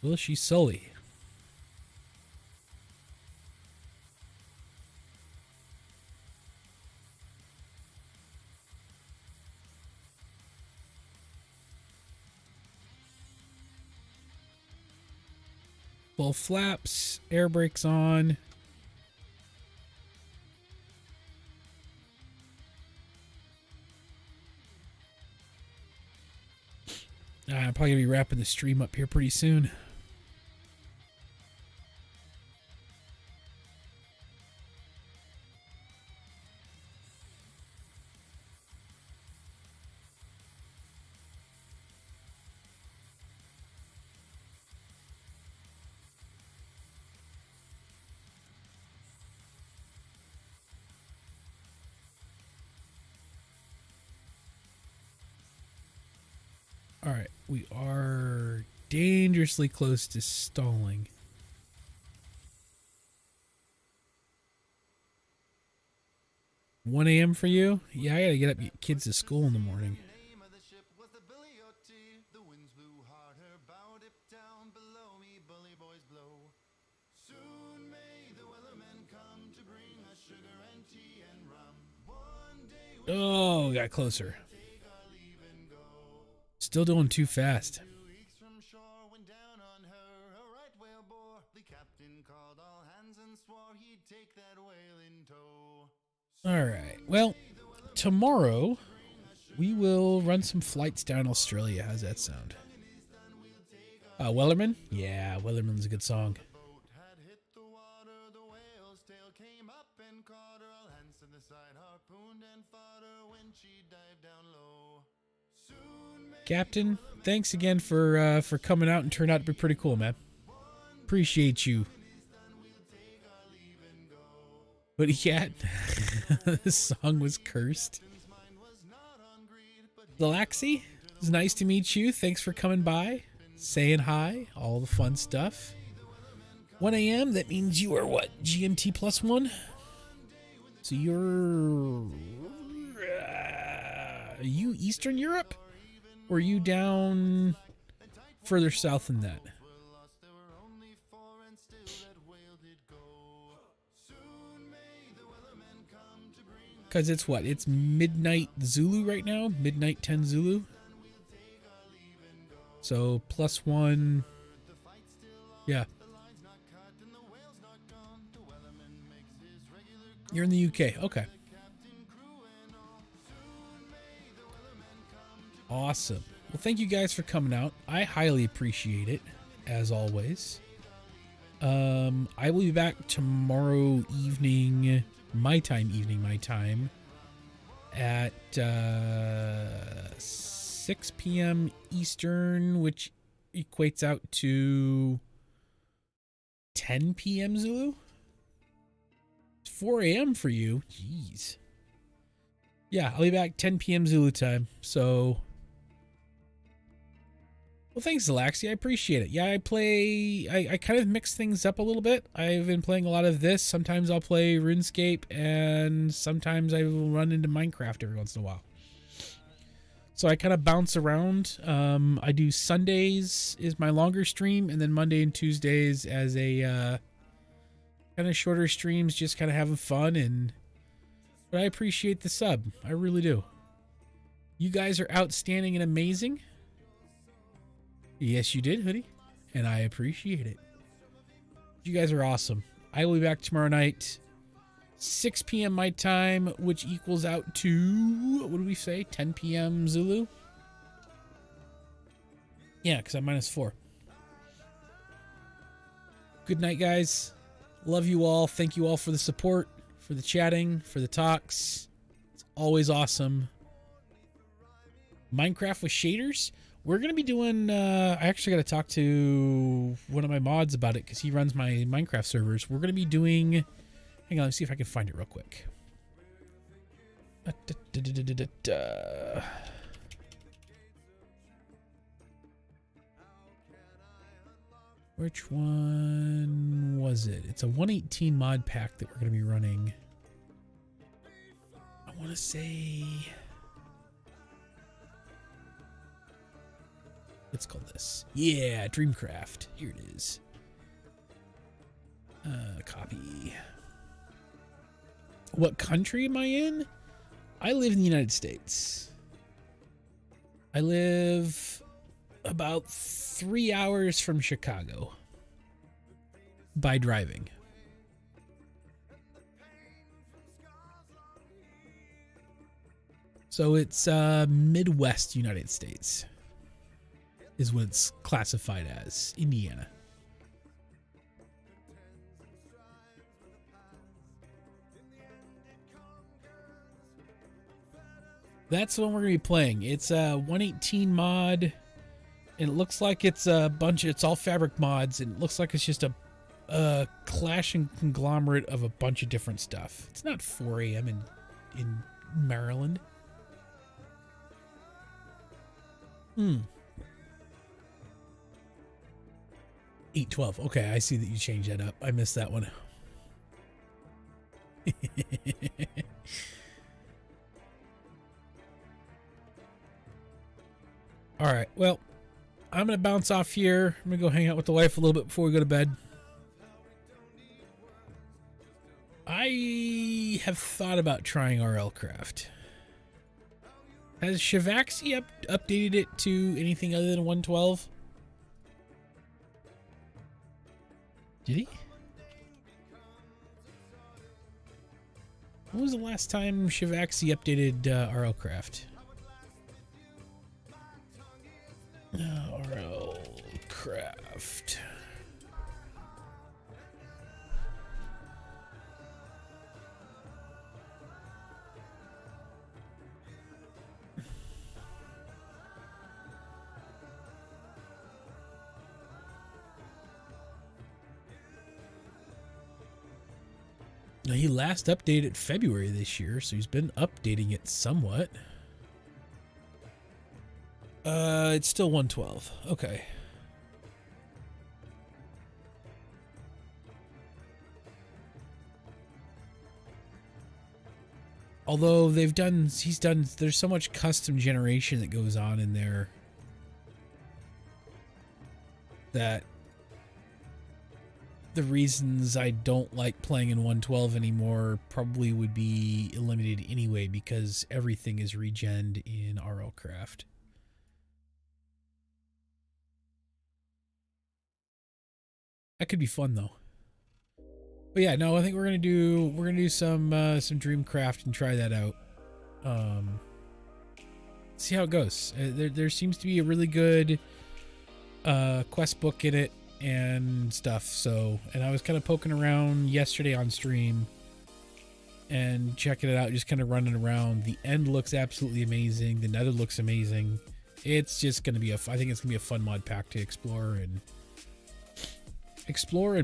Will she sully? Full flaps, air brakes on. I'm probably going to be wrapping the stream up here pretty soon. Alright, we are dangerously close to stalling. $1 a.m. for you? Yeah, I gotta get up and get kids to school in the morning. Name of the ship was the Aviatife. The winds blew hard, her bow dipped down below me. Bully boys blow. Soon may the weathermen come to bring us sugar and tea and rum. One day we Oh, got closer. take our leave and go. Still doing too fast. 2 weeks from shore, went down on her. A right whale bore. The captain called all hands and swore he'd take that whale in tow. Alright, well, tomorrow we will run some flights down Australia. How's that sound? Wellerman? Yeah, Wellerman's a good song. Boat had hit the water, the whale's tail came up and caught her. All hands to the side, harpooned and fought her when she dived down low. Soon may Captain, thanks again for coming out and turned out to be pretty cool, man. Appreciate you. But yeah, this song was cursed. Galaxy, it was nice to meet you. Thanks for coming by, saying hi, all the fun stuff. 1 a.m., that means you are what? GMT +1? So you're... are you Eastern Europe? Or are you down further south than that? Because it's what? It's midnight Zulu right now. Midnight 10 Zulu. So +1. Yeah. You're in the UK. Okay. Awesome. Well, thank you guys for coming out. I highly appreciate it, as always. I will be back tomorrow evening, my time, at 6 p.m. Eastern, which equates out to 10 p.m. Zulu. It's 4 a.m. for you. Jeez. Yeah, I'll be back 10 p.m. Zulu time. So, well, thanks, Zalaxi. I appreciate it. Yeah, I kind of mix things up a little bit. I've been playing a lot of this. Sometimes I'll play RuneScape, and sometimes I will run into Minecraft every once in a while. So I kind of bounce around. I do Sundays is my longer stream, and then Monday and Tuesdays as a kind of shorter streams, just kind of having fun. But I appreciate the sub. I really do. You guys are outstanding and amazing. Yes, you did, Hoodie. And I appreciate it. You guys are awesome. I will be back tomorrow night, 6 p.m. my time, which equals out to, what did we say? 10 p.m. Zulu? Yeah, because I'm -4. Good night, guys. Love you all. Thank you all for the support, for the chatting, for the talks. It's always awesome. Minecraft with shaders? We're going to be doing, I actually got to talk to one of my mods about it because he runs my Minecraft servers. We're going to be doing, hang on, let's see if I can find it real quick. Which one was it? It's a 118 mod pack that we're going to be running. I want to say... Let's call this. Yeah, Dreamcraft. Here it is. Copy. What country am I in? I live in the United States. I live about 3 hours from Chicago by driving. So it's Midwest United States is what it's classified as. Indiana. That's the one we're going to be playing. It's a 118 mod, and it looks like it's a bunch of, it's all fabric mods, and it looks like it's just a clash and conglomerate of a bunch of different stuff. It's not 4 a.m. in Maryland. 8:12. Okay, I see that you changed that up. I missed that one. All right. Well, I'm going to bounce off here. I'm going to go hang out with the wife a little bit before we go to bed. I have thought about trying RLCraft. Has Shivaxi updated it to anything other than 112? Did he? When was the last time Shivaxi updated RLCraft? RLCraft. Now, he last updated February this year, so he's been updating it somewhat. It's still 112. Okay. Although he's done, there's so much custom generation that goes on in there that the reasons I don't like playing in 112 anymore probably would be eliminated anyway, because everything is regened in RLcraft. That could be fun though. But yeah, no, I think we're gonna do some Dreamcraft and try that out. See how it goes. There seems to be a really good quest book in it and stuff. So, and I was kind of poking around yesterday on stream and checking it out, just kind of running around. The end looks absolutely amazing. The nether looks amazing. It's just gonna be I think it's gonna be a fun mod pack to explore and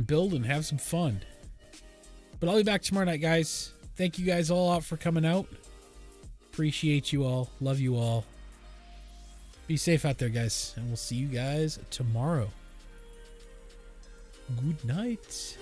build and have some fun. But I'll be back tomorrow night, guys. Thank you guys all out for coming out. Appreciate you all. Love you all. Be safe out there, guys. And we'll see you guys tomorrow. Good night.